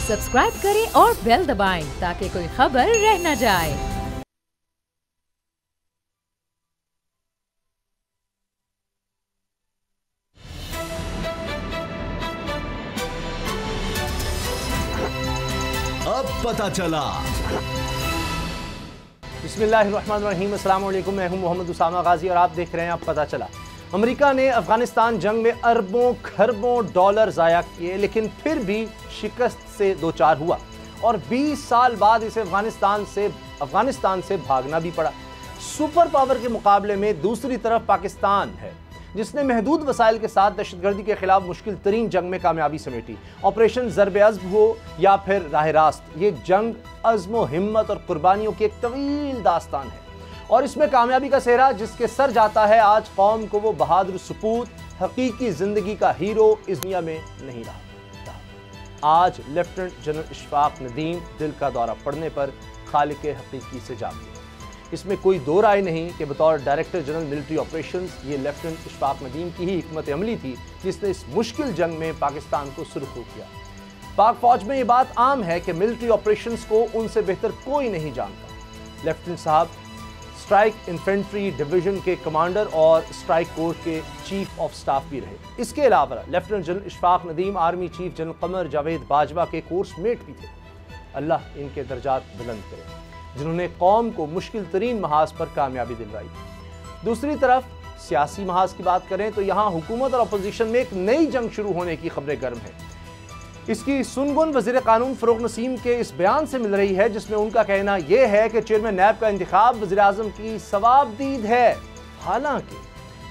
Subscribe करें और bell दबाएं ताकि कोई खबर रह न जाए। अब पता चला। बिस्मिल्लाहिर्रहमानिर्रहीम, अस्सलाम वालेकुम। मैं हूं मोहम्मद उसामा गाजी और आप देख रहे हैं अब पता चला। अमेरिका ने अफगानिस्तान जंग में अरबों खरबों डॉलर ज़ाया किए, लेकिन फिर भी शिकस्त से दो चार हुआ और 20 साल बाद इसे अफगानिस्तान से भागना भी पड़ा। सुपर पावर के मुकाबले में दूसरी तरफ पाकिस्तान है, जिसने महदूद वसाइल के साथ दहशतगर्दी के खिलाफ मुश्किल तरीन जंग में कामयाबी समेटी। ऑपरेशन ज़र्ब-ए-अज़्म हो या फिर राह रास्त, ये जंग अज़्म हिम्मत और कुर्बानियों की एक तवील दास्तान है और इसमें कामयाबी का सेहरा जिसके सर जाता है, आज कौम को वो बहादुर सपूत, हकीकी जिंदगी का हीरो इस दुनिया में नहीं रहा। आज लेफ्टिनेंट जनरल इशफाक नदीम दिल का दौरा पड़ने पर खालिक हकीकी से जाग गए। इसमें कोई दो राय नहीं कि बतौर डायरेक्टर जनरल मिलिट्री ऑपरेशंस ये लेफ्टिनेंट इशफाक नदीम की ही हिकमत अमली थी जिसने इस मुश्किल जंग में पाकिस्तान को सुरखरू किया। पाक फौज में ये बात आम है कि मिलिट्री ऑपरेशंस को उनसे बेहतर कोई नहीं जानता। लेफ्टिनेंट साहब स्ट्राइक इन्फेंट्री डिवीजन के कमांडर और स्ट्राइक कोर के चीफ ऑफ स्टाफ भी रहे। इसके अलावा lieutenant general Ishfaq Nadeem army chief general Qamar Javed Bajwa के कोर्स मेट भी थे। अल्लाह इनके दर्जात बुलंद करे, जिन्होंने कौम को मुश्किल तरीन महाज पर कामयाबी दिलवाई। दूसरी तरफ सियासी महाज की बात करें तो यहाँ हुकूमत और अपोजिशन में एक नई जंग शुरू होने की खबरें गर्म है। इसकी सुनगुन वज़ीर कानून फ़रूख नसीम के इस बयान से मिल रही है, जिसमें उनका कहना यह है कि चेयरमैन नैब का इंतखाब वज़ीर आज़म की सवाबदीद है। हालांकि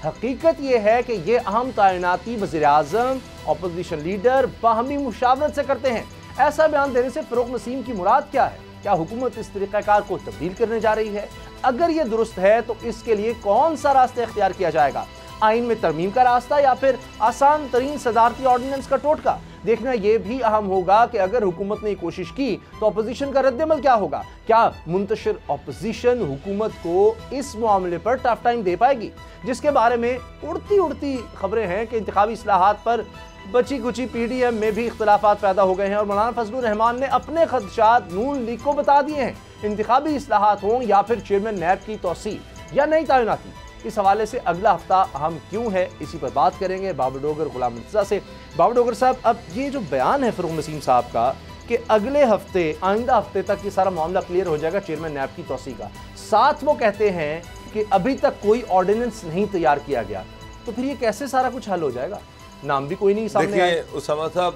हकीकत यह है कि ये अहम तैनाती वज़ीर आज़म अपोजिशन लीडर बाहमी मुशावरत से करते हैं। ऐसा बयान देने से फ़रूख नसीम की मुराद क्या है? क्या हुकूमत इस तरीक़ाकार को तब्दील करने जा रही है? अगर ये दुरुस्त है तो इसके लिए कौन सा रास्ता इख्तियार किया जाएगा? आइन में तरमीम का रास्ता या फिर आसान तरीन सदारती ऑर्डिनेंस का टोटका? देखना यह भी अहम होगा कि अगर हुकूमत ने कोशिश की तो अपोजिशन का रद्द-ए-अमल क्या होगा? क्या मुंतशिर अपोजिशन हुकूमत को इस मामले पर टफ टाइम दे पाएगी? जिसके बारे में उड़ती खबरें हैं कि इंतखाबी इस्लाहात पर बची कुची पीडीएम में भी इख्तिलाफात पैदा हो गए हैं और मौलाना फजलुर रहमान ने अपने खदशात नून लीग को बता दिए हैं। इंतखाबी इस्लाहात हों या फिर चेयरमैन नैब की तौसीफ या नई तैनाती, इस हवाले से अगला हफ्ता अहम क्यों है, इसी पर बात करेंगे बाबर डोगर गुलाम मुर्तज़ा से। बाबर डोगर साहब, अब ये जो बयान है फ़रूख नसीम साहब का कि अगले हफ्ते आइंदा हफ्ते तक ये सारा मामला क्लियर हो जाएगा चेयरमैन नैब की तौसीफ का, साथ वो कहते हैं कि अभी तक कोई ऑर्डिनेंस नहीं तैयार किया गया, तो फिर ये कैसे सारा कुछ हल हो जाएगा? नाम भी कोई नहीं सामने आया। देखिए उसामा साहब,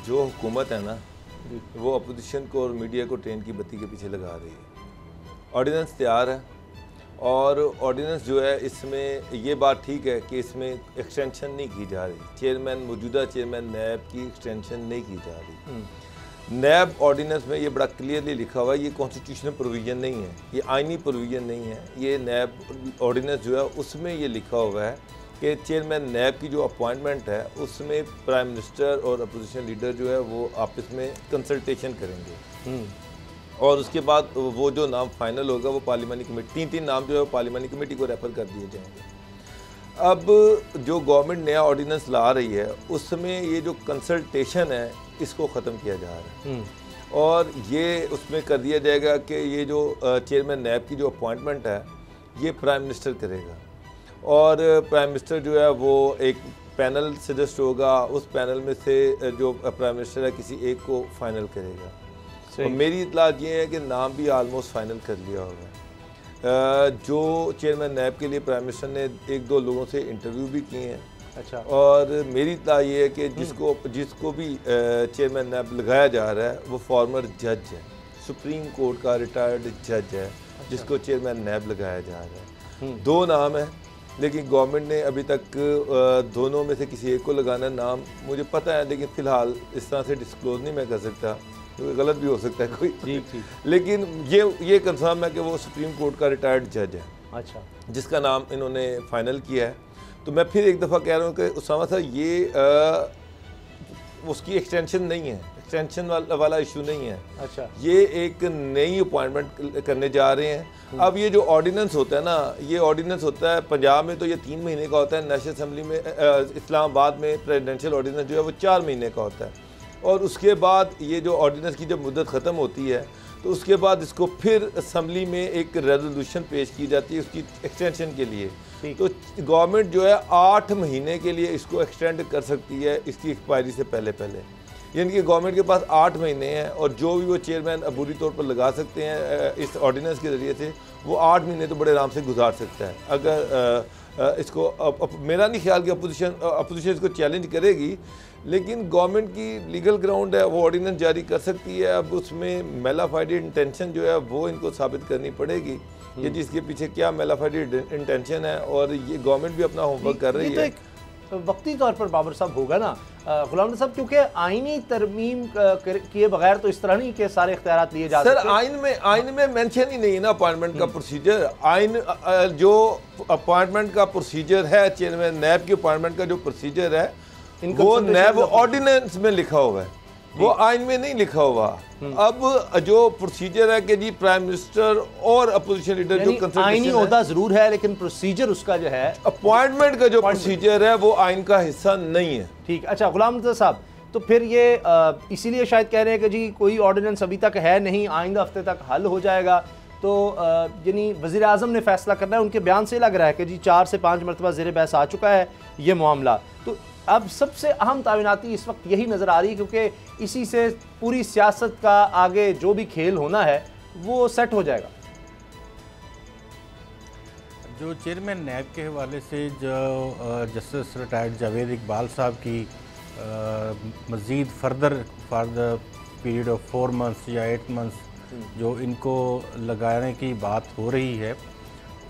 जो हुकूमत है ना, वो अपोजिशन को और मीडिया को ट्रेन की बत्ती के पीछे लगा रही है। ऑर्डिनेंस तैयार है और ऑर्डिनेंस जो है, इसमें ये बात ठीक है कि इसमें एक्सटेंशन नहीं की जा रही। मौजूदा चेयरमैन नैब की एक्सटेंशन नहीं की जा रही। नैब ऑर्डिनेंस में ये बड़ा क्लियरली लिखा हुआ है, ये कॉन्स्टिट्यूशनल प्रोविज़न नहीं है, ये आइनी प्रोविज़न नहीं है। ये नैब ऑर्डिनेंस जो है उसमें ये लिखा हुआ है कि चेयरमैन नैब की जो अपॉइंटमेंट है उसमें प्राइम मिनिस्टर और अपोजिशन लीडर जो है वो आपस में कंसल्टेशन करेंगे और उसके बाद वो जो नाम फाइनल होगा वो पार्लिमानी कमेटी, तीन नाम जो है वो पार्लिमानी कमेटी को रेफर कर दिए जाएंगे। अब जो गवर्नमेंट नया ऑर्डिनेंस ला रही है उसमें ये जो कंसल्टेशन है इसको ख़त्म किया जा रहा है और ये उसमें कर दिया जाएगा कि ये जो चेयरमैन नैब की जो अपॉइंटमेंट है ये प्राइम मिनिस्टर करेगा और प्राइम मिनिस्टर जो है वो एक पैनल सजेस्ट होगा, उस पैनल में से जो प्राइम मिनिस्टर है किसी एक को फाइनल करेगा। और मेरी इतलात ये है कि नाम भी आलमोस्ट फाइनल कर लिया होगा। जो चेयरमैन नैब के लिए प्राइम मिनिस्टर ने एक दो लोगों से इंटरव्यू भी किए हैं। अच्छा। और मेरी इतलात ये है कि जिसको भी चेयरमैन नैब लगाया जा रहा है वो फॉर्मर जज है, सुप्रीम कोर्ट का रिटायर्ड जज है। अच्छा। जिसको चेयरमैन नैब लगाया जा रहा है। दो नाम है, लेकिन गवर्नमेंट ने अभी तक दोनों में से किसी एक को लगाना नाम मुझे पता है, लेकिन फ़िलहाल इस तरह से डिस्क्लोज नहीं मैं कर सकता क्योंकि गलत भी हो सकता है कोई। जी। लेकिन ये कंफर्म है कि वो सुप्रीम कोर्ट का रिटायर्ड जज है। अच्छा। जिसका नाम इन्होंने फाइनल किया है। तो मैं फिर एक दफ़ा कह रहा हूँ कि उसामा साहब ये उसकी एक्सटेंशन नहीं है, एक्सटेंशन वाला इशू नहीं है। अच्छा। ये एक नई अपॉइंटमेंट करने जा रहे हैं। अब ये जो ऑर्डिनेंस होता है ना, ये ऑर्डिनेंस होता है पंजाब में तो ये 3 महीने का होता है, नेशनल असम्बली में इस्लामाबाद में प्रेसिडेंशियल ऑर्डिनेंस जो है वो 4 महीने का होता है। और उसके बाद ये जो ऑर्डिनेंस की जब मुद्दत ख़त्म होती है तो उसके बाद इसको फिर असम्बली में एक रेजोल्यूशन पेश की जाती है उसकी एक्सटेंशन के लिए। तो गवर्नमेंट जो है 8 महीने के लिए इसको एक्सटेंड कर सकती है इसकी एक्सपायरी से पहले पहले, यानी कि गवर्नमेंट के पास 8 महीने हैं और जो भी वो चेयरमैन अबूरी तौर पर लगा सकते हैं इस ऑर्डिनेंस के ज़रिए से, वो 8 महीने तो बड़े आराम से गुजार सकता है। अगर इसको मेरा नहीं ख्याल कि अपोजिशन इसको चैलेंज करेगी, लेकिन गवर्नमेंट की लीगल ग्राउंड है, वो ऑर्डिनेंस जारी कर सकती है। अब उसमें मेलाफाइडेड इंटेंशन जो है वो इनको साबित करनी पड़ेगी कि जिसके पीछे क्या मेलाफाइडेड इंटेंशन है, और ये गवर्नमेंट भी अपना होमवर्क कर रही है। वक्ती तौर पर बाबर साहब होगा ना गुलाम साहब, क्योंकि आईनी तरमीम किए बगैर तो इस तरह नहीं कि सारे इख्तियारात लिए जा सकते। सर आइन में मेंशन ही नहीं है ना अपॉइंटमेंट का प्रोसीजर। आइन जो अपॉइंटमेंट का प्रोसीजर है, चेयरमैन नैब की अपॉइंटमेंट का जो प्रोसीजर है वो नैब ऑर्डिनेंस में लिखा हुआ है, वो आइन में नहीं लिखा हुआ। अब जो प्रोसीजर है कि जी प्राइम मिनिस्टर और अपोजिशन लीडर जो आईनी ओहदा जरूर है, लेकिन प्रोसीजर उसका जो है अपॉइंटमेंट का जो प्रोसीजर है वो आइन का हिस्सा नहीं है। ठीक, अच्छा गुलाम नबी साहब, तो फिर ये इसीलिए शायद कह रहे हैं कि जी कोई ऑर्डिनेंस अभी तक है नहीं, आइंदा हफ्ते तक हल हो जाएगा। तो यानी वज़ीर आज़म ने फैसला करना है। उनके बयान से लग रहा है कि जी 4 से 5 मरतबा ज़ेर बहस आ चुका है ये मामला। तो अब सबसे अहम तावीनाती इस वक्त यही नज़र आ रही है, क्योंकि इसी से पूरी सियासत का आगे जो भी खेल होना है वो सेट हो जाएगा। जो चेयरमैन नैब के हवाले से जो जस्टिस रिटायर्ड जावेद इकबाल साहब की मज़ीद further for the period of 4 months या 8 मंथ्स जो इनको लगाने की बात हो रही है,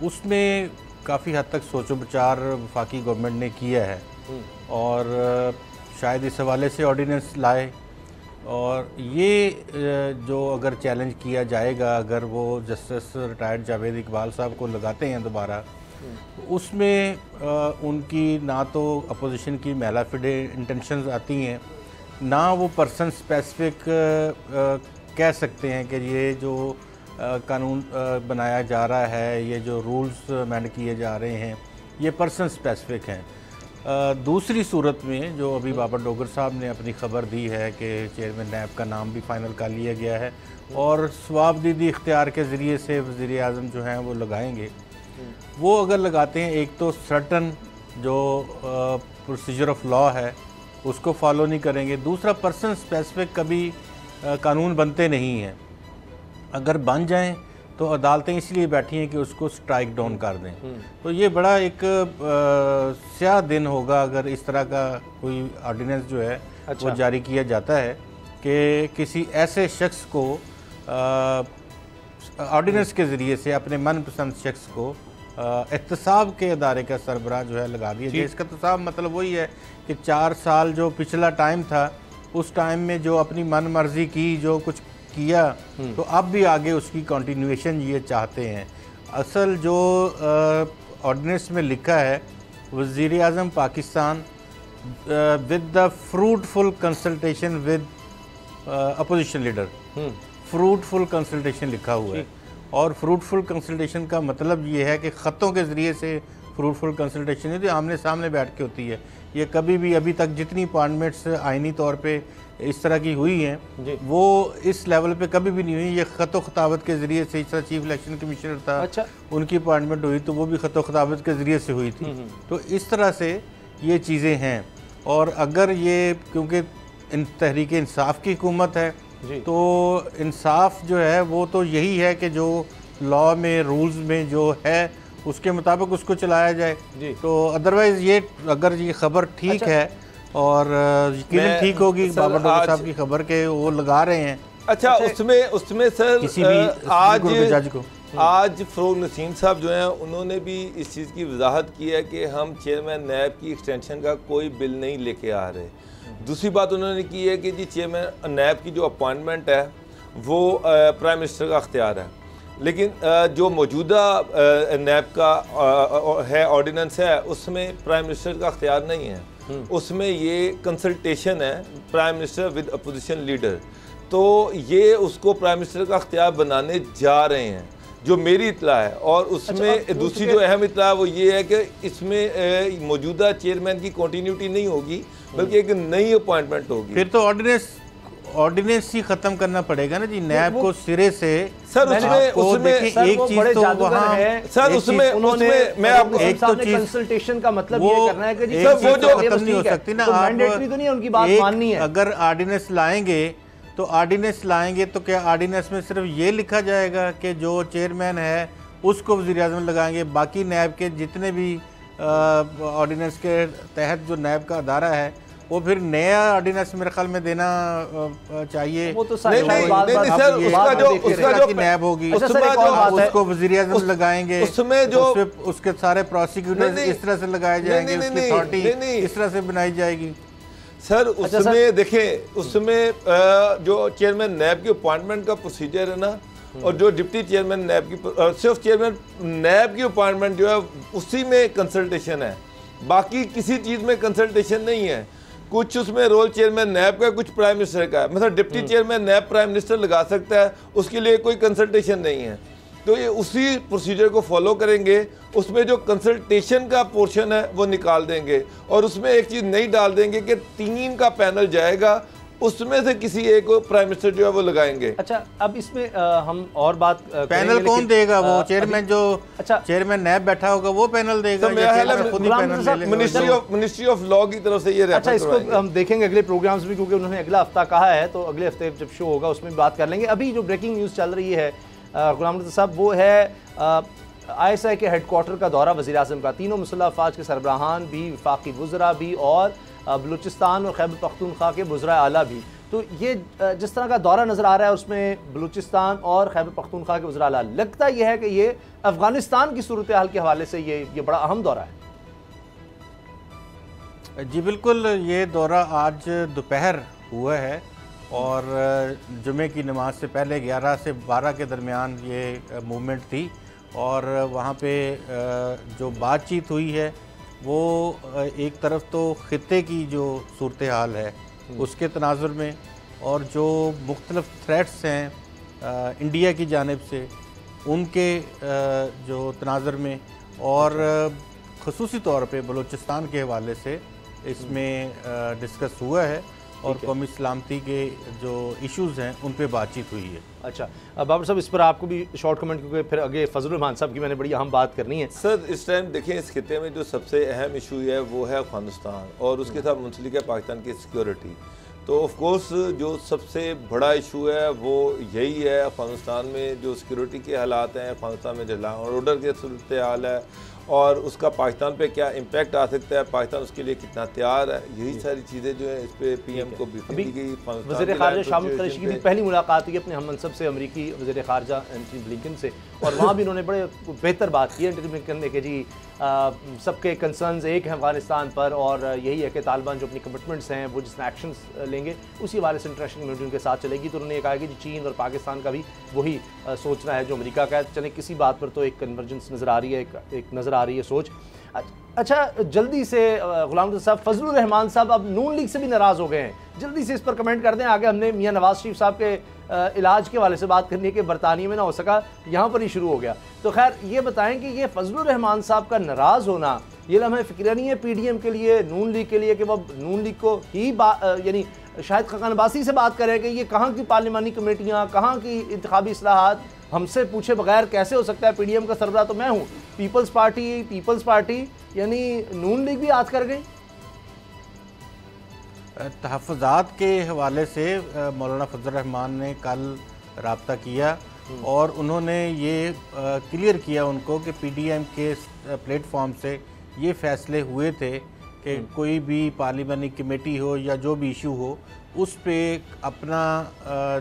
उसमें काफ़ी हद तक सोचो विचार वफाकी गवर्नमेंट ने किया है और शायद इस हवाले से ऑर्डिनेंस लाए। और ये जो अगर चैलेंज किया जाएगा, अगर वो जस्टिस रिटायर्ड जावेद इकबाल साहब को लगाते हैं दोबारा, उसमें उनकी ना तो अपोजिशन की मेलाफिडेड इंटेंशंस आती हैं, ना वो पर्सन स्पेसिफिक कह सकते हैं कि ये जो कानून बनाया जा रहा है, ये जो रूल्स अमेंड किए जा रहे हैं, ये पर्सन स्पेसिफिक हैं। दूसरी सूरत में जो अभी बाबर डोगर साहब ने अपनी ख़बर दी है कि चेयरमैन नैब का नाम भी फाइनल कर लिया गया है और स्वाबदीदी इख्तियार के ज़रिए से वज़ीर आज़म जो हैं वो लगाएंगे। वो अगर लगाते हैं, एक तो सर्टन जो प्रोसीजर ऑफ लॉ है उसको फॉलो नहीं करेंगे, दूसरा पर्सन स्पेसिफिक कभी कानून बनते नहीं हैं। अगर बन जाएं तो अदालतें इसलिए बैठी हैं कि उसको स्ट्राइक डाउन कर दें। तो ये बड़ा एक स्याह दिन होगा अगर इस तरह का कोई ऑर्डिनेंस जो है वो जारी किया जाता है कि किसी ऐसे शख्स को ऑर्डिनेंस के ज़रिए से अपने मनपसंद शख्स को एहतसाब के अदारे का सरबराह जो है लगा दिया जाए। इसका एहतसाब मतलब वही है कि 4 साल जो पिछला टाइम था, उस टाइम में जो अपनी मन मर्जी की जो कुछ किया, तो अब भी आगे उसकी कंटिन्यूएशन ये चाहते हैं। असल जो ऑर्डिनेंस में लिखा है, वज़ीर आज़म Pakistan with the fruitful consultation with opposition leader, fruitful consultation लिखा हुआ है। और फ्रूटफुल कंसल्टेशन का मतलब ये है कि ख़तों के ज़रिए से फ्रूटफुल कंसल्टेशन है, जो आमने सामने बैठ के होती है। ये कभी भी अभी तक जितनी अपॉइंटमेंट्स आइनी तौर पे इस तरह की हुई हैं वो इस लेवल पे कभी भी नहीं हुई। ये ख़तो ख़ताबत के ज़रिए से, इस तरह चीफ इलेक्शन कमिश्नर था, उनकी अपॉइंटमेंट हुई तो वो भी ख़तो ख़ताबत के ज़रिए से हुई थी। तो इस तरह से ये चीज़ें हैं। और अगर ये, क्योंकि तहरीक इंसाफ की हुकूमत है, तो इंसाफ जो है वो तो यही है कि जो लॉ में, रूल्स में जो है उसके मुताबिक उसको चलाया जाए। तो अदरवाइज़ ये, अगर ये ख़बर ठीक है और यकीनन ठीक होगी, बाबर डोगर साहब की खबर के वो लगा रहे हैं। अच्छा, उसमें सर किसी भी जज को आज फ़रोग नसीम साहब जो हैं उन्होंने भी इस चीज़ की वजाहत की है कि हम चेयरमैन नैब की एक्सटेंशन का कोई बिल नहीं लेके आ रहे। दूसरी बात उन्होंने की है कि जी चेयरमैन नैब की जो अपॉइंटमेंट है वो प्राइम मिनिस्टर का अख्तियार है, लेकिन जो मौजूदा नैब का है ऑर्डिनेंस है उसमें प्राइम मिनिस्टर का अख्तियार नहीं है। उसमें ये कंसल्टेशन है prime minister with opposition leader. तो ये उसको प्राइम मिनिस्टर का अख्तियार बनाने जा रहे हैं, जो मेरी इतला है। और उसमें दूसरी जो अहम इतला है वो ये है कि इसमें मौजूदा चेयरमैन की कंटिन्यूटी नहीं होगी, बल्कि एक नई अपॉइंटमेंट होगी। फिर तो ऑर्डिनेंस ऑर्डिनेंस ही खत्म करना पड़ेगा ना जी, नैब को सिरे से। सर उसमें एक चीज तो वहाँ सर उसमें मैं आपको एक तो चीज कंसल्टेशन का मतलब ये करना है कि जी वो जो खत्म नहीं हो सकती ना, मैंडेटरी तो नहीं है, उनकी बात माननी है। अगर ऑर्डिनेंस लाएंगे तो क्या ऑर्डिनेंस में सिर्फ ये लिखा जाएगा कि जो चेयरमैन है उसको वज़ीर आज़म लगाएंगे, बाकी नैब के जितने भी ऑर्डिनेंस के तहत जो नैब का अदारा है वो फिर नया ऑर्डिनेंस मेरे ख्याल में देना चाहिए। वो तो उसका जो नैब होगी उसको वज़ीर आज़म लगाएंगे, उसमें जो उसके सारे प्रोसिक्यूटर्स इस तरह से लगाए जाएंगे, उसकी अथॉरिटी इस तरह से बनाई जाएगी। सर उसमें देखें, उसमें जो चेयरमैन नैब की अपॉइंटमेंट का प्रोसीजर है ना, और जो डिप्टी चेयरमैन नैब की सिर्फ चेयरमैन नैब की अपॉइंटमेंट जो है उसी में कंसल्टेशन है, बाकी किसी चीज़ में कंसल्टेशन नहीं है। कुछ उसमें रोल चेयरमैन नैब का, कुछ प्राइम मिनिस्टर का है। मतलब डिप्टी चेयरमैन नैब प्राइम मिनिस्टर लगा सकता है, उसके लिए कोई कंसल्टेशन नहीं है। तो ये उसी प्रोसीजर को फॉलो करेंगे, उसमें जो कंसल्टेशन का पोर्शन है वो निकाल देंगे, और उसमें एक चीज़ नहीं डाल देंगे कि 3 का पैनल जाएगा, उसमें से किसी एक को प्राइम मिनिस्टर जो है वो लगाएंगे। अच्छा, अब इसमें हम और बात पैनल कौन देगा? वो चेयरमैन जो चेयरमैन नैब बैठा होगा वो पैनल देगा, मिनिस्ट्री ऑफ लॉ की तरफ से ये। अच्छा, इसको हम देखेंगे अगले प्रोग्राम्स में, क्योंकि उन्होंने अगला हफ्ता कहा है, तो अगले हफ्ते जब शो होगा उसमें बात कर लेंगे। अभी जो ब्रेकिंग न्यूज़ चल रही है गुलाम रज़ा साहब, वो है ISI के हेडक्वार्टर का दौरा वज़ीर आज़म का। तीनों मुसल्लह अफ़वाज के सरबराहान भी, वफाकी वज़रा भी, और बलूचिस्तान और खैबर पख्तूनख्वा के वज़रा आला भी। तो ये जिस तरह का दौरा नज़र आ रहा है उसमें बलूचिस्तान और खैबर पख्तूनख्वा के वज़रा आला, लगता यह है कि ये अफ़गानिस्तान की सूरत हाल के हवाले से ये बड़ा अहम दौरा है। जी बिल्कुल, ये दौरा आज दोपहर हुआ है और जुमे की नमाज से पहले 11 से 12 के दरमियान ये मूवमेंट थी, और वहाँ पे जो बातचीत हुई है वो एक तरफ तो ख़ित्ते की जो सूरत हाल है उसके तनाजुर में, और जो मुख्तलिफ थ्रेट्स हैं इंडिया की जानिब से उनके जो तनाजुर में, और ख़ुसूसी तौर पे बलूचिस्तान के हवाले से इसमें डिस्कस हुआ है, और कौमी सलामती के जो इश्यूज़ हैं उन पे बातचीत हुई है। अच्छा बाबर साहब, इस पर आपको भी शॉर्ट कमेंट, क्योंकि फिर आगे फजलुर रहमान साहब की मैंने बड़ी अहम बात करनी है। सर इस टाइम देखें, इस खिते में जो सबसे अहम इशू है वो है अफगानिस्तान, और उसके साथ मुंसलिक है पाकिस्तान की सिक्योरिटी। तो ऑफ कोर्स जो सबसे बड़ा इशू है वो यही है, अफगानिस्तान में जो सिक्योरिटी के हालात हैं, अफगानिस्तान में जो लॉ एंड ऑर्डर के सूरत हाल है, और उसका पाकिस्तान पे क्या इम्पैक्ट आ सकता है, पाकिस्तान उसके लिए कितना तैयार है, यही सारी चीज़ें जो है इस पे PM को ब्रीफिंग दी गई। वज़ीर ख़ारजा शामिद कुरैशी की भी पहली मुलाकात हुई अपने हम मनसब से अमरीकी वज़ीर ख़ारजा एंटनी ब्लिंकन से, और वहाँ भी उन्होंने बड़े बेहतर बात की एंटनी ब्लिंकन ने कि जी सबके कंसर्न्स एक हैं अफगानिस्तान पर, और यही है कि तालिबान जो अपनी कमिटमेंट्स हैं वो जिसने एक्शंस लेंगे उसी हवाले से इंटरनेशनल कम्युनिटी उनके साथ चलेगी। तो उन्होंने कहा कि चीन और पाकिस्तान का भी वही सोचना है जो अमेरिका का है। चले किसी बात पर तो एक कन्वर्जेंस नज़र आ रही है, एक नज़र आ रही है सोच। अच्छा, जल्दी से गुलाम रज़ा साहब, फजलुर रहमान साहब अब नून लीग से भी नाराज़ हो गए हैं, जल्दी से इस पर कमेंट कर दें। आगे हमने मियां नवाज शरीफ साहब के इलाज के वाले से बात करनी के बरतानिया में ना हो सका, यहाँ पर ही शुरू हो गया। तो खैर ये बताएं कि ये फजलुर रहमान साहब का नाराज़ होना ये लम्हा फ़िक्र नहीं है PDM के लिए, नून लीग के लिए, कि वह नून लीग को ही यानी शायद खाकान अब्बासी से बात करें कि ये कहाँ की पार्लिमानी कमेटियाँ, कहाँ की इंतखाबी इस्लाहात, हमसे पूछे बगैर कैसे हो सकता है? PDM का सरबराह तो मैं हूँ, पीपल्स पार्टी यानी नून लीग भी आज कर गई। तहफ़्फ़ुज़ात के हवाले से मौलाना फजल रहमान ने कल रब्ता किया, और उन्होंने ये क्लियर किया उनको कि PDM के प्लेटफॉर्म से ये फ़ैसले हुए थे कि कोई भी पार्लिमानी कमेटी हो या जो भी इशू हो उस पे अपना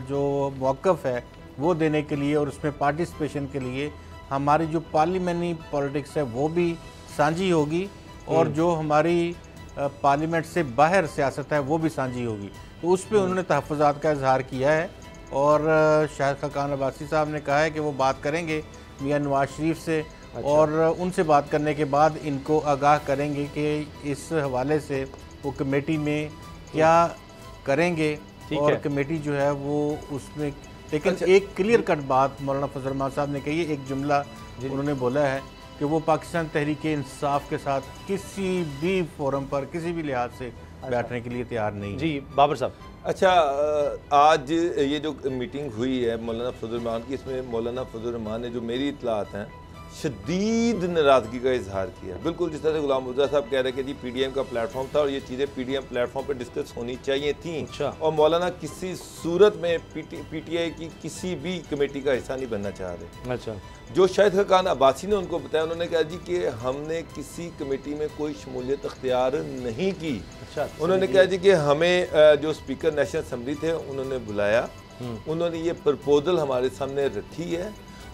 जो मौक़िफ़ है वो देने के लिए, और उसमें पार्टिसिपेशन के लिए हमारी जो पार्लिमानी पॉलिटिक्स है वो भी साझी होगी, और जो हमारी पार्लियामेंट से बाहर सियासत है वो भी साझी होगी। तो उस पर उन्होंने तहफ़्फ़ुज़ात का इजहार किया है, और शायद खाकान अब्बासी साहब ने कहा है कि वो बात करेंगे मियां नवाज शरीफ से। अच्छा। और उनसे बात करने के बाद इनको आगाह करेंगे कि इस हवाले से वो कमेटी में क्या करेंगे, और कमेटी जो है वो उसमें। लेकिन अच्छा। एक क्लियर कट बात मौलाना फजल रहमान साहब ने कही है, एक जुमला उन्होंने बोला है कि वो पाकिस्तान तहरीक इंसाफ के साथ किसी भी फोरम पर किसी भी लिहाज से बैठने के लिए तैयार नहीं। जी बाबर साहब, अच्छा, आज ये जो मीटिंग हुई है मौलाना फजल की, इसमें मौलाना फजल ने जो मेरी इतलात हैं शदीद नाराज़गी का इजहार किया। बिल्कुल जिस तरह से गुलाम मुर्तज़ा साहब कह रहे हैं कि जी पीडीएम का प्लेटफॉर्म था और ये चीज़ें पीडीएम प्लेटफॉर्म पर डिस्कस होनी चाहिए थी। अच्छा। और मौलाना किसी सूरत में पीटीआई की किसी भी कमेटी का हिस्सा नहीं बनना चाह रहे। अच्छा। जो शाहिद खान अब्बासी ने उनको बताया, उन्होंने कहा जी कि हमने किसी कमेटी में कोई शमूलियत अख्तियार नहीं की। अच्छा। उन्होंने कहा जी कि हमें जो स्पीकर नेशनल असम्बली थे उन्होंने बुलाया, उन्होंने ये प्रपोजल हमारे सामने रखी है।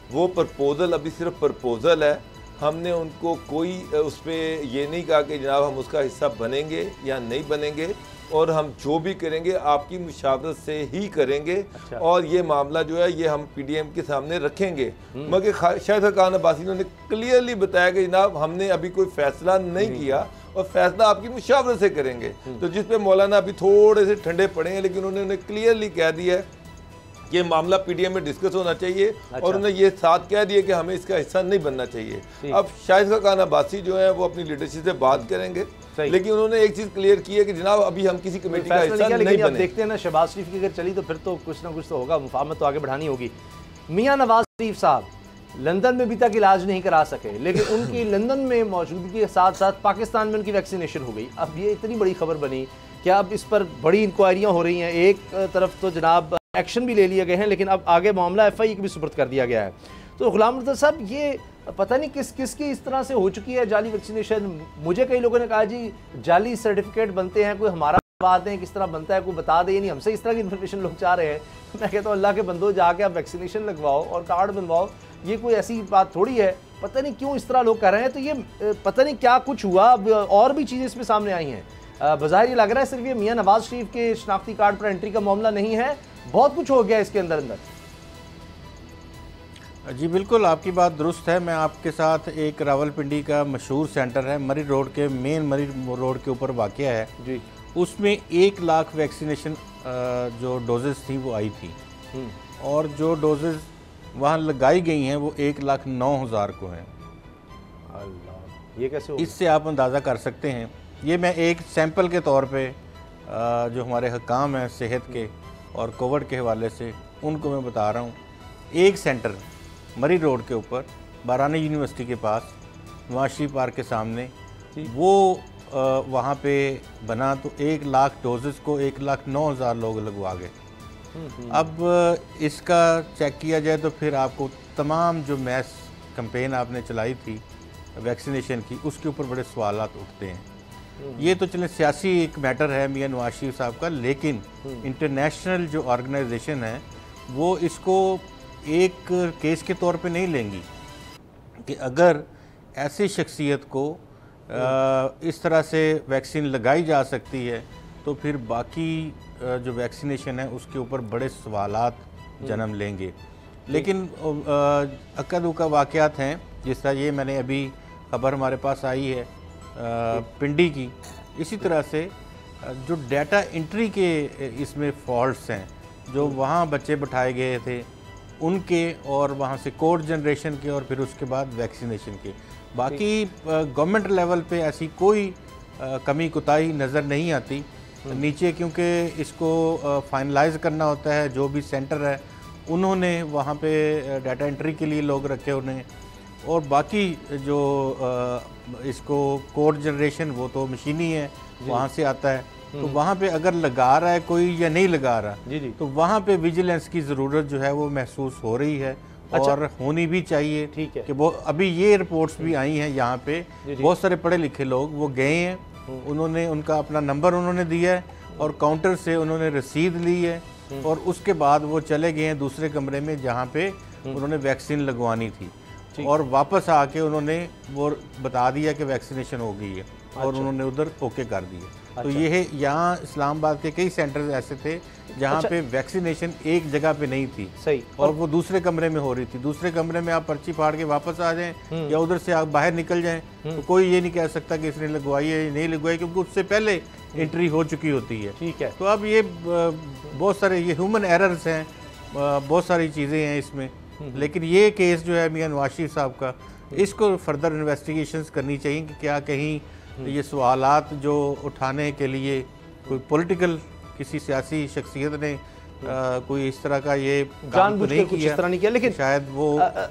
वो प्रपोजल अभी सिर्फ प्रपोजल है, हमने उनको कोई उस पर ये नहीं कहा कि जनाब हम उसका हिस्सा बनेंगे या नहीं बनेंगे, और हम जो भी करेंगे आपकी मुशावरत से ही करेंगे। अच्छा। और ये मामला जो है ये हम पीडीएम के सामने रखेंगे। मगर शाहिद खान अब्बासी ने क्लियरली बताया कि जनाब हमने अभी कोई फैसला नहीं किया और फैसला आपकी मुशावरत से करेंगे। तो जिस पे मौलाना अभी थोड़े से ठंडे पड़े हैं, लेकिन उन्होंने क्लियरली कह दिया है ये मामला पीडीएम में डिस्कस होना चाहिए। अच्छा। और उन्होंने ये साथ कह दिया कि हमें इसका हिस्सा नहीं बनना चाहिए। अब शाहिद खान अब्बासी जो है वो अपनी लीडरशिप से बात करेंगे, लेकिन उन्होंने एक चीज क्लियर की है कि जनाब अभी हम किसी कमेटी का हिस्सा नहीं बने। देखते हैं ना, शहबाज शरीफ की अगर चली तो फिर तो कुछ ना कुछ तो होगा, मुफाहमत तो आगे बढ़ानी होगी। मियां नवाज शरीफ साहब लंदन में अभी तक इलाज नहीं करा सके, लेकिन उनकी लंदन में मौजूदगी के साथ साथ पाकिस्तान में उनकी वैक्सीनेशन हो गई। अब ये इतनी बड़ी खबर बनी कि अब इस पर बड़ी इंक्वायरियां हो रही हैं। एक तरफ तो जनाब एक्शन भी ले लिए गए हैं, लेकिन अब आगे मामला एफआई को भी सुपुर्द कर दिया गया है। तो गुलाम मुर्तज़ा साहब, ये पता नहीं किसकी इस तरह से हो चुकी है जाली वैक्सीनेशन। मुझे कई लोगों ने कहा जी जाली सर्टिफिकेट बनते हैं, कोई हमारा बता दें किस तरह बनता है, कोई बता दे, नहीं हमसे इस तरह की इन्फॉर्मेशन लोग चाह रहे हैं। मैं कहता हूँ अल्लाह के बंदो, जाके आप वैक्सीनेशन लगवाओ और कार्ड बनवाओ, ये कोई ऐसी बात थोड़ी है। पता नहीं क्यों इस तरह लोग कर रहे हैं। तो ये पता नहीं क्या कुछ हुआ, और भी चीज़ें इसमें सामने आई हैं। बज़ाहिर ये लग रहा है सिर्फ ये मियां नवाज शरीफ के शनाख्ती कार्ड पर एंट्री का मामला नहीं है, बहुत कुछ हो गया इसके अंदर अंदर। जी बिल्कुल, आपकी बात दुरुस्त है। मैं आपके साथ एक रावलपिंडी का मशहूर सेंटर है, मरी रोड के मेन मरी रोड के ऊपर वाक़या है जी। उसमें 1 लाख वैक्सीनेशन जो डोजेज़ थी वो आई थी, और जो डोजेज़ वहाँ लगाई गई हैं वो 1,09,000 को हैं। अल्लाह, ये कैसे हो? इससे आप अंदाज़ा कर सकते हैं। ये मैं एक सैंपल के तौर पे जो हमारे हकाम हैं सेहत के और कोविड के हवाले से उनको मैं बता रहा हूँ। एक सेंटर मरी रोड के ऊपर बारानी यूनिवर्सिटी के पास नवाज शरीफ पार्क के सामने वो वहाँ पे बना, तो 1 लाख डोजेज़ को 1,09,000 लोग लगवा गए। अब इसका चेक किया जाए तो फिर आपको तमाम जो मैस कैंपेन आपने चलाई थी वैक्सीनेशन की, उसके ऊपर बड़े सवालात उठते हैं। ये तो चले सियासी एक मैटर है मियां नवाज शरीफ साहब का, लेकिन इंटरनेशनल जो ऑर्गेनाइजेशन है वो इसको एक केस के तौर पे नहीं लेंगी कि अगर ऐसी शख्सियत को इस तरह से वैक्सीन लगाई जा सकती है तो फिर बाकी जो वैक्सीनेशन है उसके ऊपर बड़े सवालात जन्म लेंगे। लेकिन अक्का दुक्का वाक़यात हैं, जिस तरह ये मैंने अभी खबर हमारे पास आई है पिंडी की। इसी तरह से जो डाटा एंट्री के इसमें फॉल्ट्स हैं, जो वहाँ बच्चे बिठाए गए थे उनके, और वहाँ से कोड जनरेशन के, और फिर उसके बाद वैक्सीनेशन के, बाकी गवर्नमेंट लेवल पे ऐसी कोई कमी कोताही नज़र नहीं आती। नीचे क्योंकि इसको फाइनलाइज करना होता है, जो भी सेंटर है उन्होंने वहाँ पे डाटा एंट्री के लिए लोग रखे उन्हें, और बाकी जो इसको कोड जनरेशन वो तो मशीनी है, वहाँ से आता है। तो वहाँ पे अगर लगा रहा है कोई या नहीं लगा रहा जी। तो वहाँ पे विजिलेंस की ज़रूरत जो है वो महसूस हो रही है। अच्छा। और होनी भी चाहिए। ठीक है कि वो अभी ये रिपोर्ट्स भी आई हैं यहाँ पे, बहुत सारे पढ़े लिखे लोग वो गए हैं, उन्होंने उनका अपना नंबर उन्होंने दिया है और काउंटर से उन्होंने रसीद ली है, और उसके बाद वो चले गए हैं दूसरे कमरे में जहाँ पे उन्होंने वैक्सीन लगवानी थी, और वापस आके उन्होंने वो बता दिया कि वैक्सीनेशन हो गई है। और उन्होंने उधर ओके कर दिए। तो ये है, यहाँ इस्लामाबाद के कई सेंटर्स ऐसे थे जहाँ पे वैक्सीनेशन एक जगह पे नहीं थी, सही, और वो दूसरे कमरे में हो रही थी। दूसरे कमरे में आप पर्ची फाड़ के वापस आ जाएं या उधर से आप बाहर निकल जाएं, तो कोई ये नहीं कह सकता कि इसने लगवाई है या नहीं लगवाई, क्योंकि उससे पहले एंट्री हो चुकी होती है। ठीक है। तो अब ये बहुत सारे ये ह्यूमन एरर्स हैं, बहुत सारी चीज़ें हैं इसमें। लेकिन ये केस जो है मियां नवाज शरीफ साहब का, इसको फर्दर इन्वेस्टिगेशंस करनी चाहिए कि क्या कहीं ये सवालात जो उठाने के लिए कोई पॉलिटिकल किसी सियासी शख्सियत ने कोई इस तरह का ये जानबूझ के कुछ इस तरह नहीं किया, लेकिन शायद वो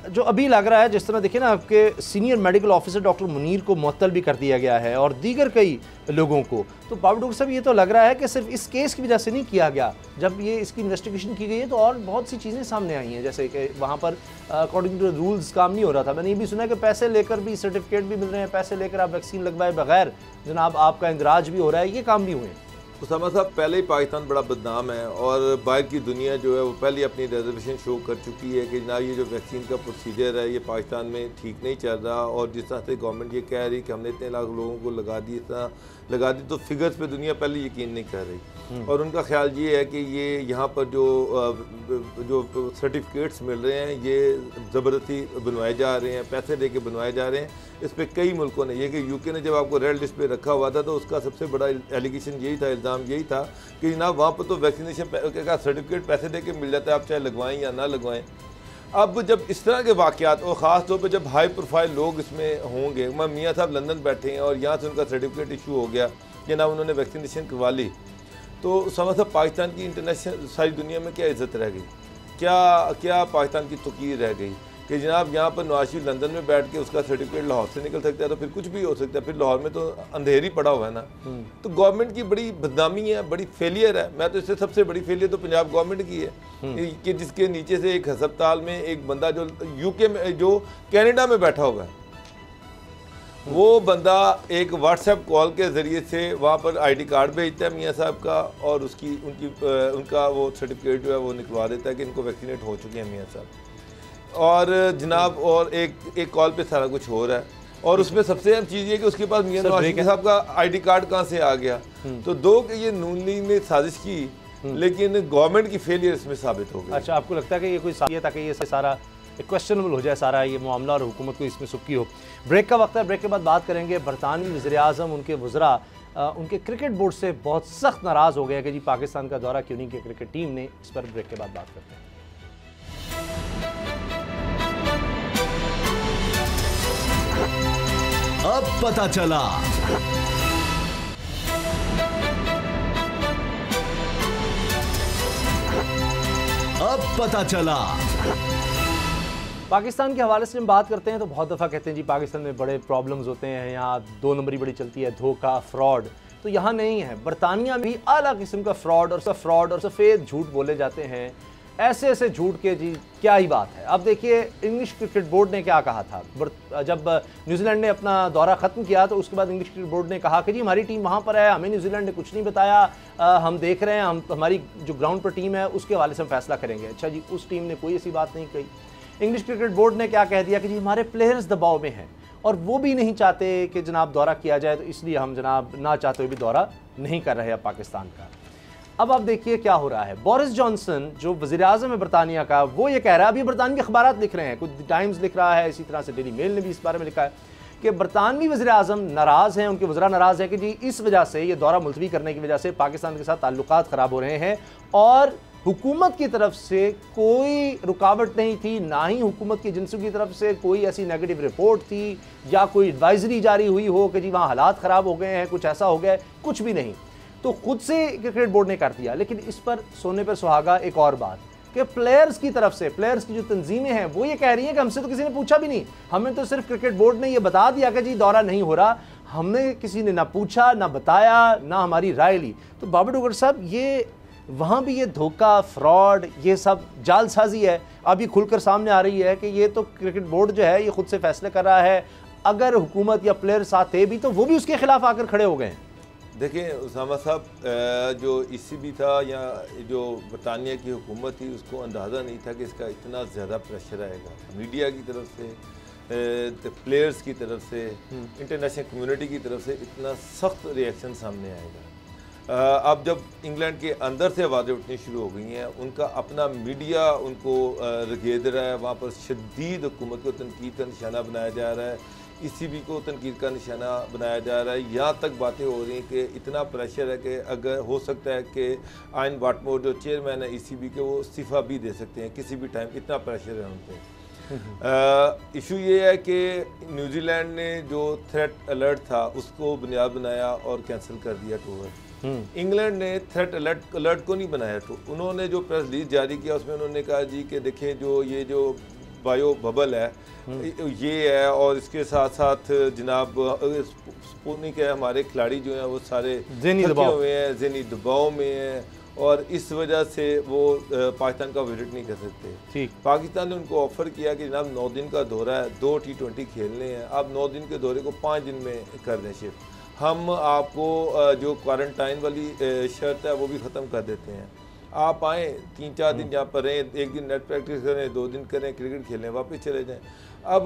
जो अभी लग रहा है, जिस तरह देखिए ना, आपके senior medical officer doctor Munir को मुअत्तल भी कर दिया गया है और दीगर कई लोगों को, तो बाबू डॉक्टर साहब ये तो लग रहा है कि सिर्फ इस केस की वजह से नहीं किया गया। जब ये इसकी इन्वेस्टिगेशन की गई है तो और बहुत सी चीज़ें सामने आई हैं, जैसे कि वहाँ पर अकॉर्डिंग टू रूल्स काम नहीं हो रहा था। मैंने ये भी सुना है कि पैसे लेकर भी सर्टिफिकेट भी मिल रहे हैं, पैसे लेकर आप वैक्सीन लगवाए बगैर जनाब आपका इंदराज भी हो रहा है, ये काम भी हुए हैं। उसामा साहब, पहले ही पाकिस्तान बड़ा बदनाम है और बाहर की दुनिया जो है वो पहले अपनी रिजर्वेशन शो कर चुकी है कि ना ये जो वैक्सीन का प्रोसीजर है ये पाकिस्तान में ठीक नहीं चल रहा, और जिस तरह से गवर्नमेंट ये कह रही कि हमने इतने लाख लोगों को लगा दी, इस तरह लगा दी, तो फिगर्स पे दुनिया पहले यकीन नहीं कर रही। और उनका ख्याल ये है कि ये यहाँ पर जो सर्टिफिकेट्स मिल रहे हैं ये ज़बरदस्ती बनवाए जा रहे हैं, पैसे दे के बनवाए जा रहे हैं। इस पर कई मुल्कों ने, ये कि यूके ने जब आपको रेड लिस्ट पे रखा हुआ था तो उसका सबसे बड़ा एलिगेशन यही था, इल्ज़ाम यही था कि जनाब वहाँ पर तो वैक्सीनेशन का सर्टिफिकेट पैसे दे के मिल जाता है, आप चाहे लगवाएं या ना लगवाएं। अब जब इस तरह के वाक़यात और ख़ास तौर पर जब हाई प्रोफाइल लोग इसमें होंगे, मियाँ साहब लंदन बैठे हैं और यहाँ से उनका सर्टिफिकेट इशू हो गया कि ना उन्होंने वैक्सीनेशन करवा ली, तो समझ साहब पाकिस्तान की इंटरनेशनल सारी दुनिया में क्या इज़्ज़त रह गई, क्या पाकिस्तान की तकीर रह गई कि जनाब यहाँ पर नवाज शरीफ लंदन में बैठ के उसका सर्टिफिकेट लाहौर से निकल सकता है तो फिर कुछ भी हो सकता है, फिर लाहौर में तो अंधेरी पड़ा हुआ है ना। तो गवर्नमेंट की बड़ी बदनामी है, बड़ी फेलियर है। मैं तो इससे सबसे बड़ी फेलियर तो पंजाब गवर्नमेंट की है कि जिसके नीचे से एक अस्पताल में एक बंदा जो यूके में, जो कनाडा में बैठा हुआ है, वो बंदा एक व्हाट्सएप कॉल के ज़रिए से वहाँ पर ID कार्ड भेजता है मियाँ साहब का और उनका वो सर्टिफिकेट जो है वो निकलवा देता है कि इनको वैक्सीनेट हो चुके हैं मियाँ साहब, और जनाब और एक कॉल पे सारा कुछ हो रहा है। और उसमें सबसे अहम चीज़ ये कि उसके पास मियाँ नवाज शरीफ साहब का ID कार्ड कहाँ से आ गया। तो दो कि ये नून लीग ने साजिश की, लेकिन गवर्नमेंट की फेलियर इसमें साबित हो गई। अच्छा, आपको लगता है कि ये कोई साजिश है ताकि ये सारा क्वेश्चनबल हो जाए सारा ये मामला और हुकूमत को इसमें सुक्की हो। ब्रेक का वक्त है, ब्रेक के बाद बात करेंगे बरतानवी वज़ीर-ए-आज़म, उनके वज़रा उनके क्रिकेट बोर्ड से बहुत सख्त नाराज़ हो गए कि जी पाकिस्तान का दौरा क्यों नहीं किया क्रिकेट टीम ने। इस पर ब्रेक के बाद बात करते हैं। अब पता चला। अब पता चला। पाकिस्तान के हवाले से हम बात करते हैं तो बहुत दफ़ा कहते हैं जी पाकिस्तान में बड़े प्रॉब्लम्स होते हैं, यहाँ 2 नंबरी बड़ी चलती है, धोखा, फ्रॉड। तो यहाँ नहीं है, बरतानिया में भी आला किस्म का फ्रॉड और सफ़ेद झूठ बोले जाते हैं। ऐसे ऐसे झूठ के जी क्या ही बात है। अब देखिए इंग्लिश क्रिकेट बोर्ड ने क्या कहा था जब न्यूजीलैंड ने अपना दौरा ख़त्म किया, तो उसके बाद इंग्लिश क्रिकेट बोर्ड ने कहा कि जी हमारी टीम वहाँ पर है, हमें न्यूजीलैंड ने कुछ नहीं बताया, हम देख रहे हैं, हमारी जो ग्राउंड पर टीम है उसके हवाले से हम फैसला करेंगे। अच्छा जी, उस टीम ने कोई ऐसी बात नहीं कही। इंग्लिश क्रिकेट बोर्ड ने क्या कह दिया कि जी हमारे प्लेयर्स दबाव में हैं और वो भी नहीं चाहते कि जनाब दौरा किया जाए, तो इसलिए हम जनाब ना चाहते हुए भी दौरा नहीं कर रहे हैं पाकिस्तान का। अब आप देखिए क्या हो रहा है। बोरिस जॉनसन जो वज़ीर-ए-आज़म है बरतानिया का, वो ये कह रहा है, अभी बरतानवी अखबारात लिख रहे हैं, कुछ टाइम्स लिख रहा है, इसी तरह से डेली मेल ने भी इस बारे में लिखा है कि बरतानवी वज़ीर-ए-आज़म नाराज़ हैं, उनके वज़रा नाराज़ है कि जी इस वजह से, ये दौरा मुलतवी करने की वजह से पाकिस्तान के साथ ताल्लुकात ख़राब हो रहे हैं और हुकूमत की तरफ से कोई रुकावट नहीं थी, ना ही हुकूमत की एजेंसियों की तरफ से कोई ऐसी नेगेटिव रिपोर्ट थी या कोई एडवाइजरी जारी हुई हो कि जी वहाँ हालात ख़राब हो गए हैं, कुछ ऐसा हो गया है, कुछ भी नहीं। तो खुद से क्रिकेट बोर्ड ने कर दिया। लेकिन इस पर सोने पर सुहागा एक और बात कि प्लेयर्स की तरफ से, प्लेयर्स की जो तंजीमें हैं वो ये कह रही हैं कि हमसे तो किसी ने पूछा भी नहीं, हमें तो सिर्फ क्रिकेट बोर्ड ने ये बता दिया कि जी दौरा नहीं हो रहा, हमने किसी ने ना पूछा, ना बताया, ना हमारी राय ली। तो बाबर डोगर साहब, ये वहाँ भी ये धोखा, फ्रॉड, ये सब जालसाजी है, अब ये खुलकर सामने आ रही है कि ये तो क्रिकेट बोर्ड जो है ये खुद से फैसले कर रहा है, अगर हुकूमत या प्लेयर साथ थे भी तो वो भी उसके खिलाफ आकर खड़े हो गए हैं। देखिए उसामा साहब, जो ECB था या जो बरतानिया की हुकूमत थी उसको अंदाज़ा नहीं था कि इसका इतना ज़्यादा प्रेशर आएगा मीडिया की तरफ से, प्लेयर्स की तरफ से, इंटरनेशनल कम्युनिटी की तरफ से इतना सख्त रिएक्शन सामने आएगा। अब जब इंग्लैंड के अंदर से आवाज़ें उठनी शुरू हो गई हैं, उनका अपना मीडिया उनको रगेद रहा है, वहाँ पर शदीद हुकूमत को तनकीद का निशाना बनाया जा रहा है, ECB को तनकीद का निशाना बनाया जा रहा है। यहाँ तक बातें हो रही हैं कि इतना प्रेशर है कि अगर हो सकता है कि आयन वाटमोर जो चेयरमैन है ECB के, वो इस्तीफ़ा भी दे सकते हैं किसी भी टाइम, इतना प्रेशर है उन पर। इशू ये है कि न्यूजीलैंड ने जो थ्रेट अलर्ट था उसको बुनियाद बनाया और कैंसिल कर दिया टूर। इंग्लैंड ने थ्रेट अलर्ट को नहीं बनाया, तो उन्होंने जो प्रेस रिलीज जारी किया उसमें उन्होंने कहा जी कि देखें जो ये जो बायो बबल है ये है, और इसके साथ साथ जनाब स्पुतनिक है, हमारे खिलाड़ी जो हैं वो सारे ज़हनी दबाव हुए हैं, ज़हनी दबाव में हैं, और इस वजह से वो पाकिस्तान का विजिट नहीं कर सकते। ठीक, पाकिस्तान ने उनको ऑफ़र किया कि जनाब 9 दिन का दौरा है, 2 T20 खेलने हैं, आप 9 दिन के दौरे को 5 दिन में कर दें शिफ्ट, हम आपको जो क्वारंटाइन वाली शर्त है वो भी ख़त्म कर देते हैं, आप आएँ 3-4 दिन यहाँ पर रहें, 1 दिन नेट प्रैक्टिस करें, 2 दिन करें, क्रिकेट खेलें, वापस चले जाएँ। अब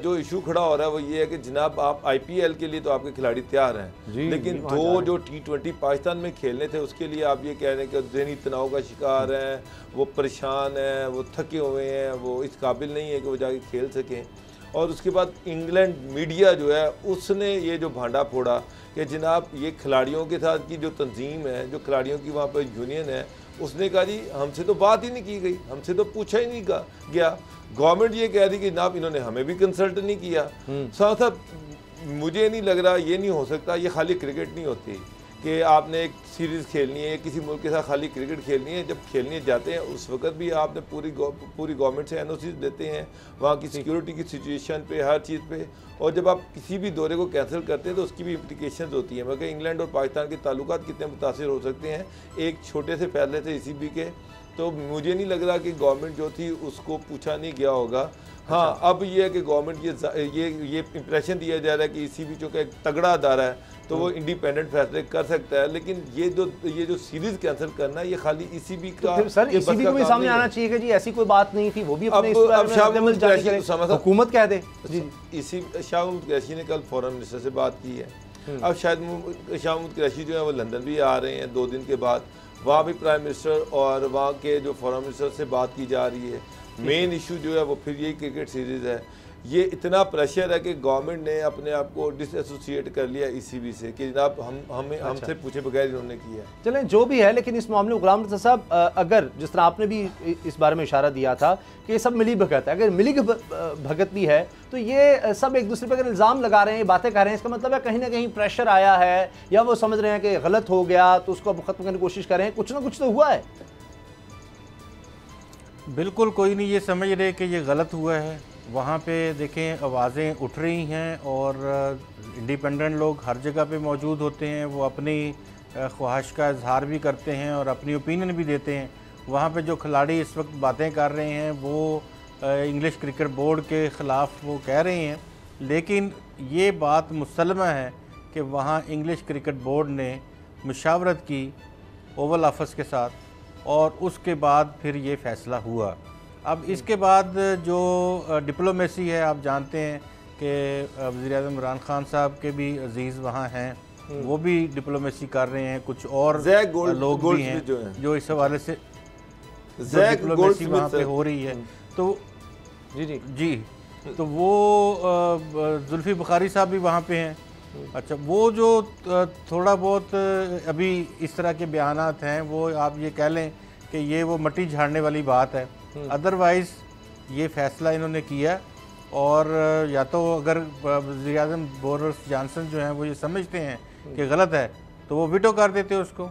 जो इशू खड़ा हो रहा है वो ये है कि जनाब आप IPL के लिए तो आपके खिलाड़ी तैयार हैं, लेकिन 2 जो T20 पाकिस्तान में खेलने थे उसके लिए आप ये कह रहे हैं कि ज़हनी तनाव का शिकार हैं, वो परेशान हैं, वो थके हुए हैं, वो इस काबिल नहीं है कि वो जाके खेल सकें। और उसके बाद इंग्लैंड मीडिया जो है उसने ये जो भांडा फोड़ा कि जनाब ये खिलाड़ियों के साथ की जो तंजीम है, जो खिलाड़ियों की वहाँ पर यूनियन है, उसने कहा जी हमसे तो बात ही नहीं की गई, हमसे तो पूछा ही नहीं गया। गवर्नमेंट ये कह रही कि जनाब इन्होंने हमें भी कंसल्ट नहीं किया। साथ साथ मुझे नहीं लग रहा, ये नहीं हो सकता, ये खाली क्रिकेट नहीं होती कि आपने एक सीरीज़ खेलनी है, किसी मुल्क के साथ खाली क्रिकेट खेलनी है। जब खेलने जाते हैं उस वक्त भी आपने पूरी गवर्नमेंट से NOC देते हैं, वहाँ की सिक्योरिटी की सिचुएशन पे, हर चीज़ पे, और जब आप किसी भी दौरे को कैंसिल करते हैं तो उसकी भी इम्प्लिकेशंस होती हैं। मगर इंग्लैंड और पाकिस्तान के ताल्लुकात कितने मुतासिर हो सकते हैं एक छोटे से फैसले से ECB के, तो मुझे नहीं लग रहा कि गवर्नमेंट जो थी उसको पूछा नहीं गया होगा। हाँ, अब ये है कि गवर्नमेंट ये इंप्रेशन दिया जा रहा है कि ECB चूँकि एक तगड़ा अदारा है तो वो इंडिपेंडेंट फैसले कर सकता है, लेकिन ये जो सीरीज कैंसिल करना है ये खाली ECB का, तो सर ECB को भी सामने आना चाहिए कि जी ऐसी कोई बात नहीं थी, वो भी अपने हुकूमत कह दे। शाह महमूद कुरैशी ने कल फॉरेन मिनिस्टर से बात की है। अब शायद शाह महमूद कुरैशी जो है वो लंदन भी आ रहे हैं 2 दिन के बाद, वहाँ भी प्राइम मिनिस्टर और वहाँ के जो फॉरेन मिनिस्टर से बात की जा रही है। मेन इशू जो है वो फिर यही क्रिकेट सीरीज़ है। ये इतना प्रेशर है कि गवर्नमेंट ने अपने आप को डिसएसोसिएट कर लिया ECB से कि जनाब हमसे पूछे बगैर इन्होंने किया। चलें जो भी है, लेकिन इस मामले में गुलाम रज़ा साहब, अगर जिस तरह आपने भी इस बारे में इशारा दिया था कि ये सब मिली भगत है, अगर मिली भगत भी है तो ये सब एक दूसरे पर अगर इल्ज़ाम लगा रहे हैं, बातें कर रहे हैं, इसका मतलब है कहीं ना कहीं प्रेशर आया है या वो समझ रहे हैं कि गलत हो गया तो उसको ख़त्म करने की कोशिश कर रहे हैं, कुछ ना कुछ तो हुआ है। बिल्कुल कोई नहीं ये समझ रहे कि ये गलत हुआ है। वहाँ पे देखें आवाज़ें उठ रही हैं और इंडिपेंडेंट लोग हर जगह पे मौजूद होते हैं, वो अपनी ख्वाहिश का इजहार भी करते हैं और अपनी ओपिनियन भी देते हैं। वहाँ पे जो खिलाड़ी इस वक्त बातें कर रहे हैं वो इंग्लिश क्रिकेट बोर्ड के ख़िलाफ़ वो कह रहे हैं, लेकिन ये बात मुसलमा है कि वहाँ इंग्लिश क्रिकेट बोर्ड ने मुशावरत की ओवल ऑफिस के साथ और उसके बाद फिर ये फ़ैसला हुआ। अब इसके बाद जो डिप्लोमेसी है, आप जानते हैं कि वज़ीर-ए-आज़म इमरान खान साहब के भी अजीज़ वहाँ हैं, वो भी डिप्लोमेसी कर रहे हैं, कुछ और लोग भी हैं जो इस हवाले से डिप्लोमेसी वहाँ पे हो रही है। तो जी तो वो जुल्फ़ी बुखारी साहब भी वहाँ पे हैं। अच्छा, वो जो थोड़ा बहुत अभी इस तरह के बयानात हैं वो आप ये कह लें कि ये वो मट्टी झाड़ने वाली बात है। अदरवाइज़ ये फ़ैसला इन्होंने किया, और या तो अगर वज़ीर-ए-आज़म बोरिस जॉनसन जो हैं वो ये समझते हैं कि गलत है तो वो वीटो कर देते उसको,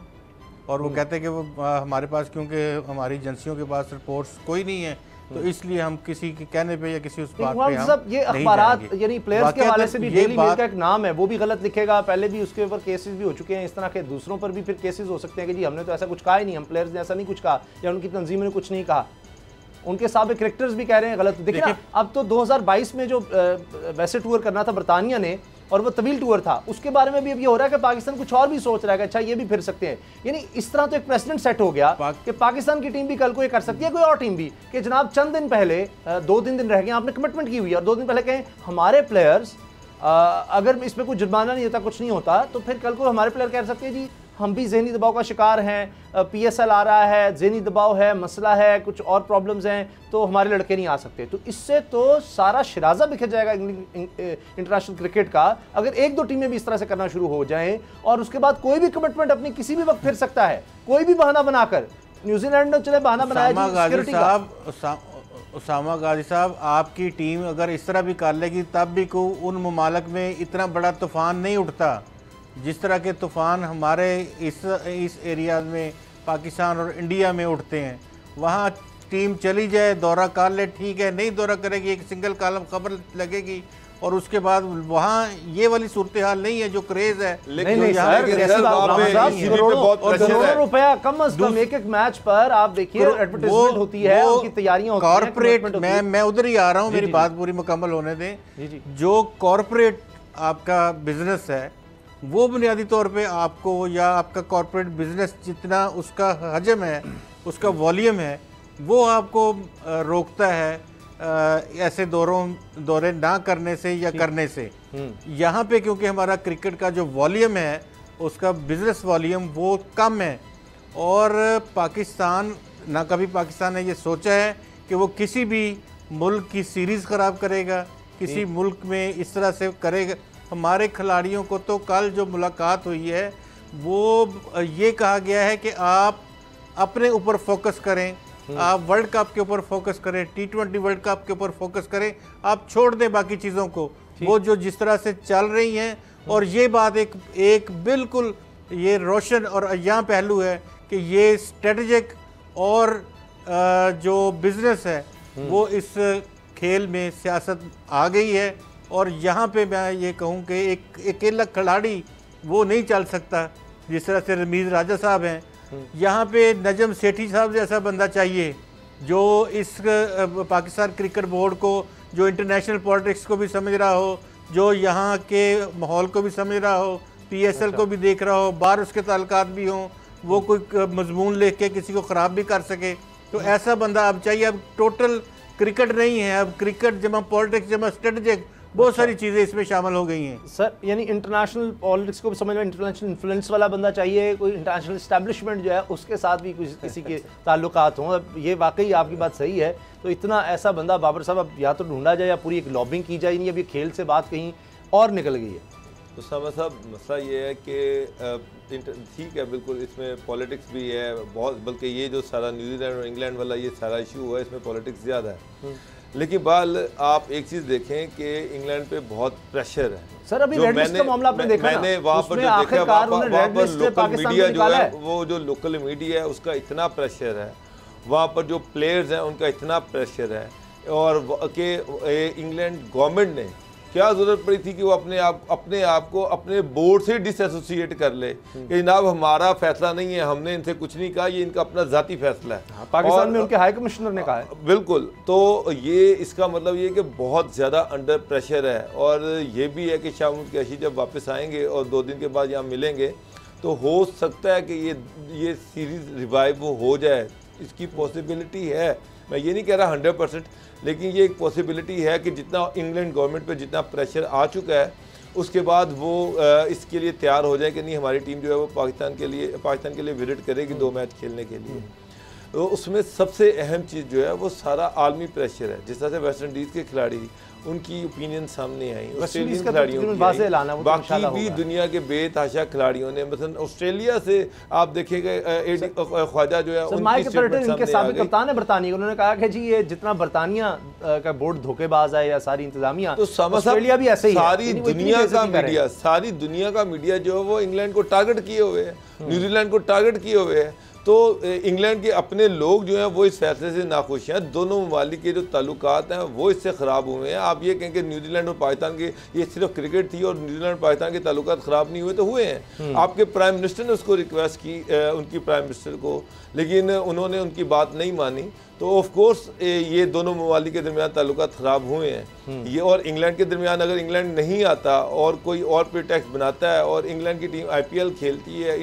और वो कहते हैं कि वो हमारे पास, क्योंकि हमारी एजेंसियों के पास रिपोर्ट्स कोई नहीं है तो इसलिए हम किसी के कहने पे या किसी उस बात पे हम ये अखबारात यानी प्लेयर्स के हवाले से भी डेली मेल का एक नाम है, वो भी गलत लिखेगा। पहले भी उसके ऊपर केसेस भी हो चुके हैं, इस तरह के दूसरों पर भी फिर केसेस हो सकते हैं कि जी हमने तो ऐसा कुछ कहा ही नहीं, हम प्लेयर्स ने ऐसा नहीं कुछ कहा या उनकी तंजीम ने कुछ नहीं कहा, उनके साबिक क्रिकेटर्स भी कह रहे हैं गलत। देखिए अब तो 2022 में जो वैसे टूर करना था बरतानिया ने और वो तवील टूर था, उसके बारे में भी अब ये हो रहा है कि पाकिस्तान कुछ और भी सोच रहा है कि अच्छा ये भी फिर सकते हैं। यानी इस तरह तो एक प्रेसिडेंट सेट हो गया कि पाकिस्तान की टीम भी कल को ये कर सकती है, कोई और टीम भी, कि जनाब चंद दिन पहले 2-3 दिन रह गए, आपने कमिटमेंट की हुई है और 2 दिन पहले कहें हमारे प्लेयर्स अगर इसमें कुछ जुर्माना नहीं होता, कुछ नहीं होता, तो फिर कल को हमारे प्लेयर कह सकते हैं जी हम भी ज़हनी दबाव का शिकार हैं, PSL आ रहा है, ज़हनी दबाव है, मसला है, कुछ और प्रॉब्लम्स हैं, तो हमारे लड़के नहीं आ सकते। तो इससे तो सारा शराजा बिखर जाएगा इंटरनेशनल क्रिकेट का, अगर 1-2 टीमें भी इस तरह से करना शुरू हो जाएं, और उसके बाद कोई भी कमिटमेंट अपनी किसी भी वक्त फिर सकता है, कोई भी बहाना बनाकर। न्यूजीलैंड ने चले बहाना बनाया सिक्योरिटी का। उसामा गाजी साहब, आपकी टीम अगर इस तरह भी कर लेगी तब भी को उन ममालक में इतना बड़ा तूफान नहीं उठता जिस तरह के तूफ़ान हमारे इस एरिया में पाकिस्तान और इंडिया में उठते हैं, वहाँ टीम चली जाए, दौरा कर ले, ठीक है, नहीं दौरा करेगी, एक सिंगल कॉलम खबर लगेगी और उसके बाद वहाँ ये वाली सूरत हाल नहीं है जो क्रेज है। नहीं करोड़ों रुपया कम अज कम एक मैच पर आप देखिए एडवर्टाइजमेंट होती है, उनकी तैयारियां होती हैं, कॉर्पोरेट मैं उधर ही आ रहा हूँ, मेरी बात पूरी मुकम्मल होने दें। जो कॉर्पोरेट आपका बिजनेस है वो बुनियादी तौर पे आपको, या आपका कॉर्पोरेट बिजनेस जितना उसका हजम है, उसका वॉल्यूम है, वो आपको रोकता है ऐसे दौरे ना करने से या करने से। यहाँ पे क्योंकि हमारा क्रिकेट का जो वॉल्यूम है, उसका बिजनेस वॉल्यूम वो कम है, और पाकिस्तान ना कभी पाकिस्तान ने ये सोचा है कि वो किसी भी मुल्क की सीरीज़ ख़राब करेगा, किसी मुल्क में इस तरह से करेगा। हमारे खिलाड़ियों को तो कल जो मुलाकात हुई है वो ये कहा गया है कि आप अपने ऊपर फोकस करें, आप वर्ल्ड कप के ऊपर फोकस करें, T20 वर्ल्ड कप के ऊपर फोकस करें, आप छोड़ दें बाकी चीज़ों को, वो जो जिस तरह से चल रही हैं। और ये बात एक बिल्कुल ये रोशन और अय्याम पहलू है कि ये स्ट्रेटजिक और जो बिजनेस है वो इस खेल में सियासत आ गई है। और यहाँ पे मैं ये कहूँ कि एक अकेला खिलाड़ी वो नहीं चल सकता, जिस तरह से रमीज़ राजा साहब हैं, यहाँ पे नजम सेठी साहब जैसा बंदा चाहिए जो इस पाकिस्तान क्रिकेट बोर्ड को, जो इंटरनेशनल पॉलिटिक्स को भी समझ रहा हो, जो यहाँ के माहौल को भी समझ रहा हो, PSL को भी देख रहा हो, बाहर उसके ताल्लुकात भी हों, वो कोई मजमून लेके के किसी को ख़राब भी कर सके, तो ऐसा बंदा अब चाहिए। अब टोटल क्रिकेट नहीं है, अब क्रिकेट जमा पॉलिटिक्स जमा स्ट्रेटजिक बहुत सारी चीज़ें इसमें शामिल हो गई हैं। सर यानी इंटरनेशनल पॉलिटिक्स को भी समझ में, इंटरनेशनल इन्फ्लुएंस वाला बंदा चाहिए, कोई इंटरनेशनल इस्टेब्लिशमेंट जो है उसके साथ भी किसी के ताल्लुकात हों। अब ये वाकई आपकी बात सही है। तो इतना ऐसा बंदा बाबर साहब अब या तो ढूंढा जाए या पूरी एक लॉबिंग की जाए, नहीं अभी खेल से बात कहीं और निकल गई है। तो साहब मसला ये है कि ठीक है, बिल्कुल इसमें पॉलिटिक्स भी है बहुत, बल्कि ये जो सारा न्यूजीलैंड और इंग्लैंड वाला ये सारा इशू हुआ है, इसमें पॉलिटिक्स ज़्यादा है। लेकिन बाल आप एक चीज़ देखें कि इंग्लैंड पे बहुत प्रेशर है। सर अभी रेड लिस्ट का मामला आपने देखा, मैंने वहाँ पर जो देखा, वहाँ पर लोकल मीडिया जो है, वो जो लोकल मीडिया है उसका इतना प्रेशर है, वहाँ पर जो प्लेयर्स हैं उनका इतना प्रेशर है, और कि इंग्लैंड गवर्नमेंट ने क्या ज़रूरत पड़ी थी कि वो अपने आप को अपने बोर्ड से डिसएसोसिएट कर ले कि जनाब हमारा फैसला नहीं है, हमने इनसे कुछ नहीं कहा, ये इनका अपना ज़ाती फैसला है। पाकिस्तान में उनके हाई कमिश्नर ने कहा है। बिल्कुल, तो ये इसका मतलब ये कि बहुत ज़्यादा अंडर प्रेशर है। और ये भी है कि शाह महमूद कुरैशी जब वापस आएंगे और 2 दिन के बाद यहाँ मिलेंगे तो हो सकता है कि ये सीरीज़ रिवाइव हो जाए, इसकी पॉसिबिलिटी है। मैं ये नहीं कह रहा 100%, लेकिन ये एक पॉसिबिलिटी है कि जितना इंग्लैंड गवर्नमेंट पे जितना प्रेशर आ चुका है, उसके बाद वो इसके लिए तैयार हो जाए कि नहीं हमारी टीम जो है वो पाकिस्तान के लिए विजिट करेगी 2 मैच खेलने के लिए। तो उसमें सबसे अहम चीज़ जो है वो सारा आलमी प्रेशर है। जिस तरह से वेस्ट इंडीज़ के खिलाड़ी, उनकी ओपिनियन सामने आई, ऑस्ट्रेलियन खिलाड़ियों की, बाकी भी दुनिया के बेतहाशा खिलाड़ियों ने, मतलब ऑस्ट्रेलिया से आप देखेंगे ख्वाजा जो है उनके साबिक कप्तान है बरतानिया, उन्होंने कहा कि जी ये जितना बरतानिया का बोर्ड धोखेबाज है या सारी इंतजामिया, तो ऑस्ट्रेलिया भी ऐसे ही सारी दुनिया का मीडिया जो है वो इंग्लैंड को टारगेट किए हुए है, न्यूजीलैंड को टारगेट किए हुए है। तो इंग्लैंड के अपने लोग जो हैं वो इस फैसले से नाखुश हैं। दोनों ममालिक के जो ताल्लुकात हैं वो इससे ख़राब हुए हैं। आप ये कहें कि न्यूजीलैंड और पाकिस्तान के ये सिर्फ क्रिकेट थी और न्यूजीलैंड और पाकिस्तान के ताल्लुकात ख़राब नहीं हुए, तो हुए हैं। आपके प्राइम मिनिस्टर ने उसको रिक्वेस्ट की, उनकी प्राइम मिनिस्टर को, लेकिन उन्होंने उनकी बात नहीं मानी। तो ऑफ कोर्स ये दोनों ममालिक के दरमियान ताल्लुकात ख़राब हुए हैं। ये और इंग्लैंड के दरमियान अगर इंग्लैंड नहीं आता और कोई और प्रीटेक्स्ट बनाता है और इंग्लैंड की टीम IPL खेलती है,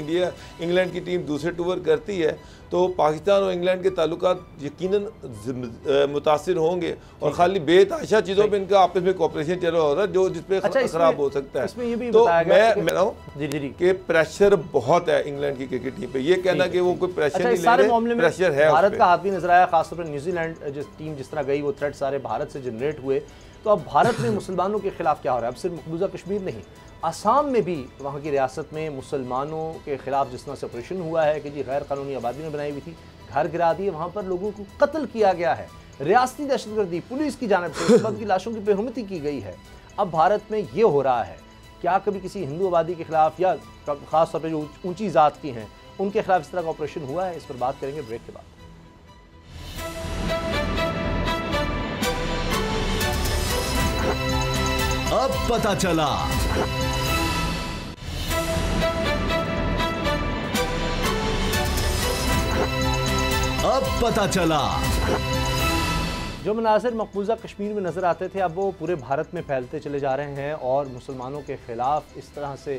इंग्लैंड की टीम दूसरे टूर करती है, तो पाकिस्तान और इंग्लैंड के ताल्लुकात यकीनन मुतासिर होंगे। और खाली बेतहाशा चीज़ों पे इनका आपस में कोऑपरेशन चल रहा होगा जो जिसपे ख़राब हो सकता है। इसमें ये भी तो मैं रहा हूँ कि प्रेशर बहुत है इंग्लैंड की क्रिकेट टीम पे। ये कहना कि वो कोई प्रेशर नहीं ले रहे, प्रेशर है। भारत का हाथ भी नजर आया, खासतौर पर न्यूजीलैंड टीम जिस तरह गई, वो थ्रेट सारे भारत से जनरेट हुए। तो अब भारत में मुसलमानों के खिलाफ क्या हो रहा है? अब सिर्फ मकबूजा कश्मीर नहीं, आसाम में भी वहाँ की रियासत में मुसलमानों के खिलाफ जिस तरह से ऑपरेशन हुआ है कि जी गैर कानूनी आबादी ने बनाई हुई थी, घर गिरा दिए, वहाँ पर लोगों को कत्ल किया गया है, रियासती दहशतगर्दी पुलिस की जानिब से की लाशों की बेहुरमती की गई है। अब भारत में ये हो रहा है, क्या कभी किसी हिंदू आबादी के खिलाफ या ख़ास तौर पर जो ऊंची ज़ात की हैं उनके खिलाफ इस तरह का ऑपरेशन हुआ है? इस पर बात करेंगे ब्रेक के बाद। अब पता चला। अब पता चला। जो मनाज़िर मकबूजा कश्मीर में नज़र आते थे अब वो पूरे भारत में फैलते चले जा रहे हैं और मुसलमानों के ख़िलाफ़ इस तरह से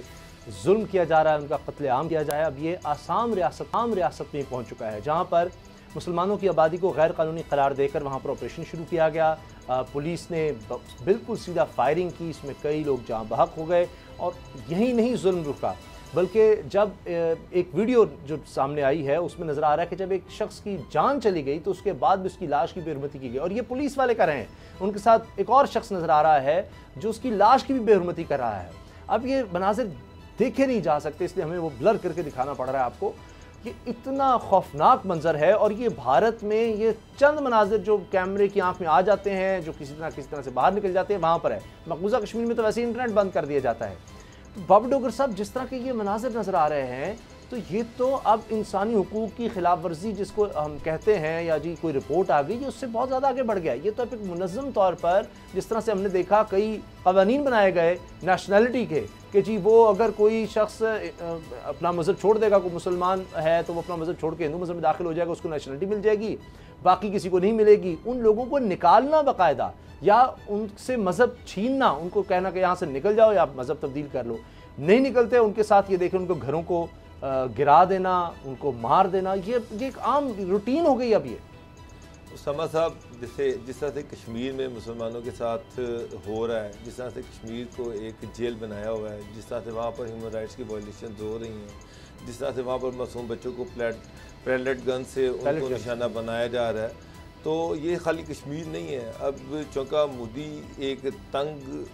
जुल्म किया जा रहा है, उनका कत्लेआम किया जा रहा है। अब ये आसाम रियासत में पहुँच चुका है जहाँ पर मुसलमानों की आबादी को गैर कानूनी करार देकर वहाँ पर ऑपरेशन शुरू किया गया। पुलिस ने बिल्कुल सीधा फायरिंग की, इसमें कई लोग जाँ बहक हो गए और यही नहीं जुल्म रुका, बल्कि जब एक वीडियो जो सामने आई है उसमें नज़र आ रहा है कि जब एक शख्स की जान चली गई तो उसके बाद भी उसकी लाश की बेहुरमती की गई और ये पुलिस वाले कर रहे हैं। उनके साथ एक और शख्स नज़र आ रहा है जो उसकी लाश की भी बेहुरमती कर रहा है। अब ये मनाज़िर देखे नहीं जा सकते, इसलिए हमें वो ब्लर करके दिखाना पड़ रहा है आपको। ये इतना खौफनाक मंजर है और ये भारत में ये चंद मनाजिर जो कैमरे की आंख में आ जाते हैं, जो किसी तरह से बाहर निकल जाते हैं, वहाँ पर है। मकबूजा कश्मीर में तो वैसे ही इंटरनेट बंद कर दिया जाता है। तो बाबा डोगर साहब, जिस तरह के ये मनाजिर नज़र आ रहे हैं तो ये तो अब इंसानी हुकूक की खिलाफ वर्जी जिसको हम कहते हैं या जी कोई रिपोर्ट आ गई, ये उससे बहुत ज़्यादा आगे बढ़ गया। ये तो अब एक मुनज़्ज़म तौर पर जिस तरह से हमने देखा कई क़वानीन बनाए गए नेशनैलिटी के कि जी वो अगर कोई शख्स अपना मज़हब छोड़ देगा, कोई मुसलमान है तो वो अपना मज़हब छोड़ के हिंदू मज़हब में दाखिल हो जाएगा, उसको नेशनैलिटी मिल जाएगी, बाकी किसी को नहीं मिलेगी। उन लोगों को निकालना बाकायदा या उनसे मज़हब छीनना, उनको कहना कि यहाँ से निकल जाओ या मज़हब तब्दील कर लो, नहीं निकलते उनके साथ ये देखें उनको घरों को गिरा देना, उनको मार देना, ये एक आम रूटीन हो गई अब ये। उसामा साहब, जिस तरह से कश्मीर में मुसलमानों के साथ हो रहा है, जिस तरह से कश्मीर को एक जेल बनाया हुआ है, जिस तरह से वहाँ पर ह्यूमन राइट्स की वायलेशन हो रही हैं, जिस तरह से वहाँ पर मासूम बच्चों को पैलेट गन से उनको निशाना बनाया जा रहा है, तो ये खाली कश्मीर नहीं है। अब चूँकि मोदी एक तंग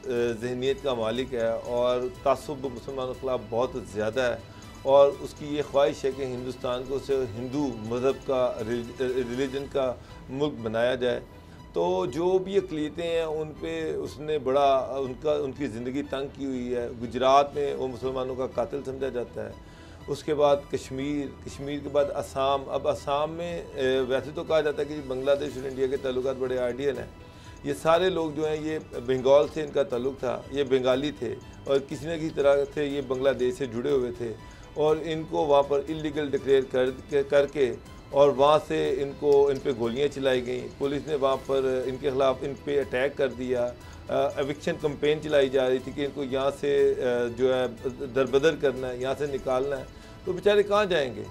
जहनीत का मालिक है और तासुब मुसलमानों के खिलाफ बहुत ज़्यादा है और उसकी ये ख्वाहिश है कि हिंदुस्तान को सिर्फ हिंदू मज़हब का रिलीजन का मुल्क बनाया जाए, तो जो भी अक़लियतें हैं उन पे उसने बड़ा उनकी ज़िंदगी तंग की हुई है। गुजरात में वो मुसलमानों का कातिल समझा जाता है, उसके बाद कश्मीर के बाद असम। अब असम में वैसे तो कहा जाता है कि बांग्लादेश और इंडिया के ताल्लुकात बड़े आइडियल हैं। ये सारे लोग जो हैं ये बंगाल से इनका ताल्लुक़ था, ये बंगाली थे और किसी न किसी तरह से ये बांग्लादेश से जुड़े हुए थे और इनको वहाँ पर इलीगल डिक्लेयर करके और वहाँ से इन पे गोलियाँ चलाई गई। पुलिस ने वहाँ पर इनके ख़िलाफ़ इन पे अटैक कर दिया। एविक्शन कैंपेन चलाई जा रही थी कि इनको यहाँ से जो है दरबदर करना है, यहाँ से निकालना है। तो बेचारे कहाँ जाएंगे?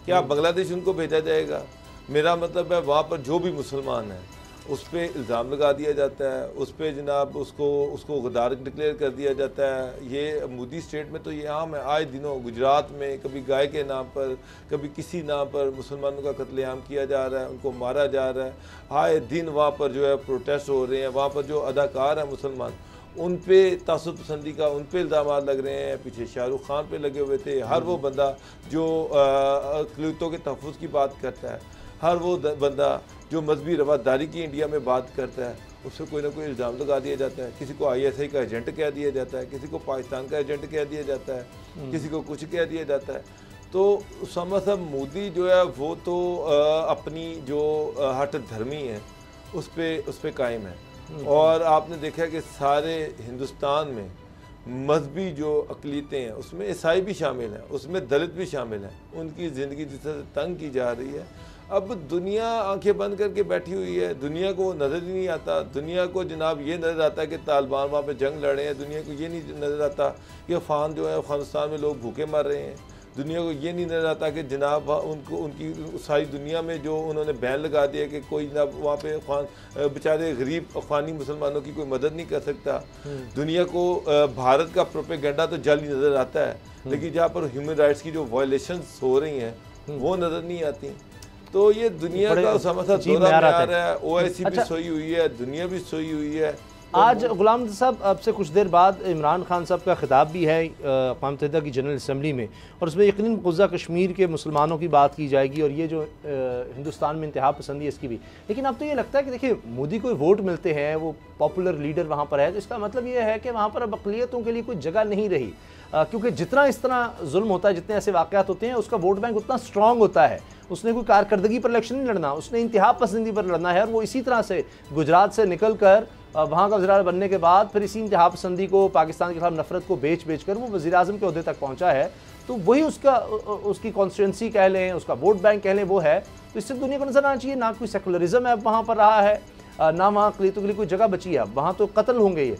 क्या बांग्लादेश उनको भेजा जाएगा? मेरा मतलब है वहाँ पर जो भी मुसलमान है उस पर इल्ज़ाम लगा दिया जाता है, उस पर जनाब उसको गद्दार डिक्लेयर कर दिया जाता है। ये मोदी स्टेट में तो ये आम है, आए दिनों गुजरात में कभी गाय के नाम पर, कभी किसी नाम पर मुसलमानों का कत्लेआम किया जा रहा है, उनको मारा जा रहा है। आए दिन वहाँ पर जो है प्रोटेस्ट हो रहे हैं, वहाँ पर जो अदाकार हैं मुसलमान उन पे तासुब पसंदी का उन पे इल्ज़ाम लग रहे हैं। पीछे शाहरुख खान पे लगे हुए थे। हर वो बंदा जो अक़लियतों के तहफ़्फ़ुज़ की बात करता है, हर वो बंदा जो मजहबी रवादारी की इंडिया में बात करता है, उससे कोई ना कोई इल्ज़ाम लगा दिया जाता है। किसी को ISI का एजेंट कह दिया जाता है, किसी को पाकिस्तान का एजेंट कह दिया जाता है, किसी को कुछ कह दिया जाता है। तो उसामा साहब, मोदी जो है वो तो अपनी जो हट धर्मी है उस पर कायम है। और आपने देखा कि सारे हिंदुस्तान में मजहबी जो अक़लियतें हैं उसमें ईसाई भी शामिल हैं, उसमें दलित भी शामिल हैं। उनकी ज़िंदगी जिस तरह से तंग की जा रही है, अब दुनिया आंखें बंद करके बैठी हुई है। दुनिया को नज़र ही नहीं आता। दुनिया को जनाब ये नज़र आता है कि तालिबान वहाँ पे जंग लड़ रहे हैं। दुनिया को ये नहीं नज़र आता कि अफ़गान जो है अफ़गानिस्तान में लोग भूखे मर रहे हैं। दुनिया को ये नहीं नज़र आता कि जनाब उनकी सारी दुनिया में जो उन्होंने बैन लगा दिया कि कोई जनाब वहाँ पे अफ़गान बेचारे गरीब अफ़गानी मुसलमानों की कोई मदद नहीं कर सकता। दुनिया को भारत का प्रोपेगेंडा तो जाली नज़र आता है, लेकिन जहाँ पर ह्यूमन राइट्स की जो वायलेशंस हो रही हैं वो नज़र नहीं आती। तो ये दुनिया का उसामा साहब दौरा में आ रहा है। OIC भी सोई हुई है, दुनिया भी सोई हुई है। आज गुलाम साहब अब से कुछ देर बाद इमरान खान साहब का खिताब भी है अक़वाम मुत्तहिदा की जनरल असम्बली में, और उसमें यकीनन मक़बूज़ा कश्मीर के मुसलमानों की बात की जाएगी और ये जो हिंदुस्तान में इंतहा पसंदी है इसकी भी। लेकिन अब तो ये लगता है कि देखिए मोदी को वोट मिलते हैं, वो पॉपुलर लीडर वहाँ पर है, तो इसका मतलब ये है कि वहाँ पर अब अक़लियतों के लिए कोई जगह नहीं रही, क्योंकि जितना इस तरह जुल्म होता है, जितने ऐसे वाक़यात होते हैं, उसका वोट बैंक उतना स्ट्रॉन्ग होता है। उसने कोई कारकर्दगी पर इलेक्शन नहीं लड़ना, उसने इंतहा पसंदी पर लड़ना है। और वो इसी तरह से गुजरात से निकल कर वहाँ का वज़ीर बनने के बाद फिर इसी इंतहा पसंदी को, पाकिस्तान के खिलाफ नफरत को बेच कर वो वज़ीर आज़म के ओहदे तक पहुँचा है। तो वही उसकी कॉन्स्टिट्यूंसी कह लें, उसका वोट बैंक कह लें, वो है। तो इससे दुनिया को नजर आना चाहिए ना कोई सेकुलरिज्म है वहाँ पर रहा है, ना वहाँ अक़लियतों के लिए कोई जगह बची है। वहाँ तो कत्ल होंगे ये।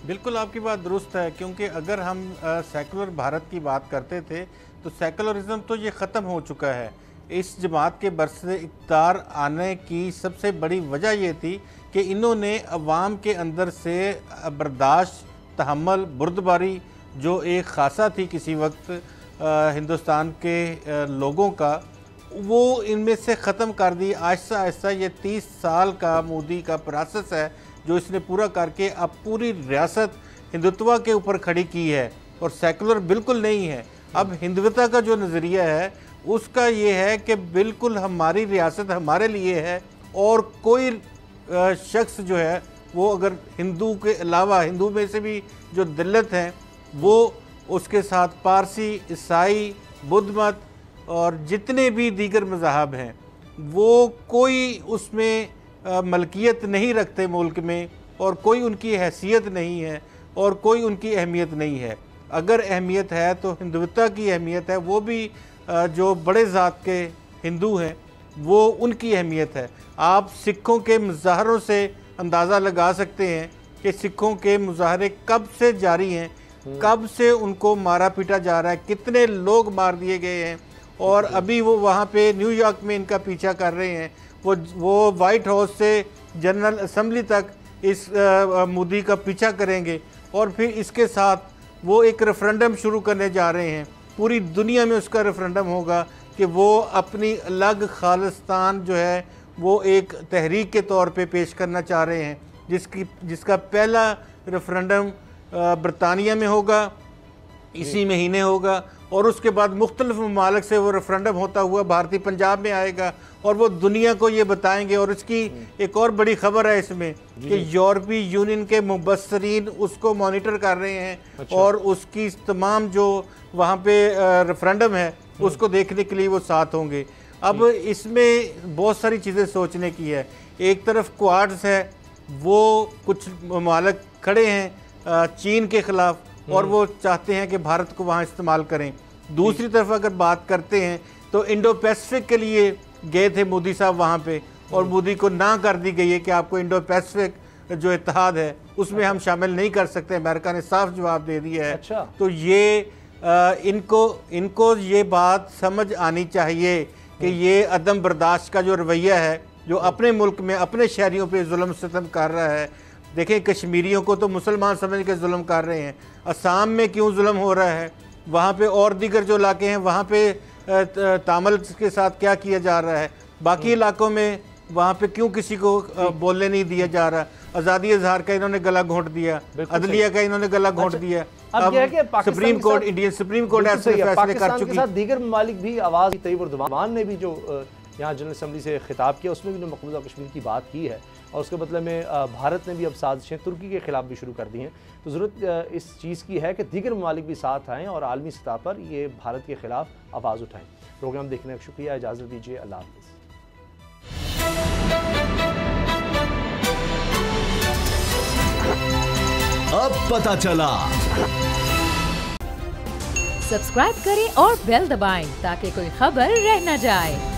बिल्कुल आपकी बात दुरुस्त है, क्योंकि अगर हम सेकुलर भारत की बात करते थे तो सेकुलरिज्म तो ये ख़त्म हो चुका है। इस जमात के बरसे इक़्तिदार आने की सबसे बड़ी वजह ये थी कि इन्होंने अवाम के अंदर से बर्दाश्त, तहम्मुल, बुर्दबारी जो एक ख़ासा थी किसी वक्त हिंदुस्तान के लोगों का, वो इनमें से ख़त्म कर दी। आहिस्ता आहिस्ता ये 30 साल का मोदी का प्रोसेस है जो इसने पूरा करके अब पूरी रियासत हिंदुत्व के ऊपर खड़ी की है, और सेकुलर बिल्कुल नहीं है। अब हिंदुत्व का जो नज़रिया है उसका ये है कि बिल्कुल हमारी रियासत हमारे लिए है, और कोई शख्स जो है वो अगर हिंदू के अलावा, हिंदू में से भी जो दलित हैं, वो उसके साथ पारसी, ईसाई, बुद्ध मत और जितने भी दीगर मज़हब हैं, वो कोई उसमें मलकियत नहीं रखते मुल्क में, और कोई उनकी हैसियत नहीं है और कोई उनकी अहमियत नहीं है। अगर अहमियत है तो हिंदुत्व की अहमियत है, वो भी जो बड़े ज़ात के हिंदू हैं वो उनकी अहमियत है। आप सिखों के मुजाहरों से अंदाज़ा लगा सकते हैं कि सिखों के मुजाहरे कब से जारी हैं, कब से उनको मारा पीटा जा रहा है, कितने लोग मार दिए गए हैं, और अभी वो वहाँ पे न्यूयॉर्क में इनका पीछा कर रहे हैं। वो वाइट हाउस से जनरल असम्बली तक इस मोदी का पीछा करेंगे, और फिर इसके साथ वो एक रेफरेंडम शुरू करने जा रहे हैं। पूरी दुनिया में उसका रेफरेंडम होगा कि वो अपनी अलग खालिस्तान जो है वो एक तहरीक के तौर पे पेश करना चाह रहे हैं, जिसका पहला रेफरेंडम बरतानिया में होगा, इसी महीने होगा, और उसके बाद मुख्तलिफ ममालिक से वो रेफरेंडम होता हुआ भारतीय पंजाब में आएगा, और वो दुनिया को ये बताएंगे। और इसकी एक और बड़ी खबर है इसमें कि यूरोपीय यूनियन के मुबस्सरीन उसको मॉनिटर कर रहे हैं। अच्छा। और उसकी तमाम जो वहाँ पे रेफरेंडम है उसको देखने के लिए वो साथ होंगे। अब इसमें बहुत सारी चीज़ें सोचने की है। एक तरफ क्वाड्स है, वो कुछ ममालिक खड़े हैं चीन के ख़िलाफ़, और वो चाहते हैं कि भारत को वहाँ इस्तेमाल करें। दूसरी तरफ अगर बात करते हैं तो इंडो पैसिफिक के लिए गए थे मोदी साहब वहाँ पे, और मोदी को ना कर दी गई है कि आपको इंडो पैसिफिक जो इत्तेहाद है उसमें हम शामिल नहीं कर सकते। अमेरिका ने साफ जवाब दे दिया है। अच्छा। तो ये इनको ये बात समझ आनी चाहिए कि ये अदम बर्दाश्त का जो रवैया है, जो अपने मुल्क में अपने शहरियों पे जुल्म सितम कर रहा है। देखें, कश्मीरियों को तो मुसलमान समझ के जुल्म कर रहे हैं, असम में क्यों जुल्म हो रहा है, वहाँ पे और दीगर जो इलाके हैं वहाँ पे तामिल के साथ क्या किया जा रहा है, बाकी इलाकों में वहाँ पे क्यों किसी को बोलने नहीं दिया जा रहा। आज़ादी इजहार का इन्होंने गला घोंट दिया, अदलिया का इन्होंने गला घोंट दिया। अब supreme court, Indian supreme court ऐसे फैसले कर चुकी है। दीगर ममालिक भी आवाज़, तैयब उर्दवान ने भी जो यहाँ जनरल असम्बली से खिताब किया, उसमें भी मक़बूज़ा कश्मीर की बात की है, और उसके बदले में भारत ने भी अब साजिशें तुर्की के ख़िलाफ़ भी शुरू कर दी हैं। तो ज़रूरत इस चीज़ की है कि दीगर ममालिक भी साथ आएँ और आलमी सतह पर ये भारत के ख़िलाफ़ आवाज़ उठाएँ। प्रोग्राम देखने का शुक्रिया, इजाज़त दीजिए, अल्लाह हाफ़िज़। अब पता चला। सब्सक्राइब करें और बेल दबाएं ताकि कोई खबर रह न जाए।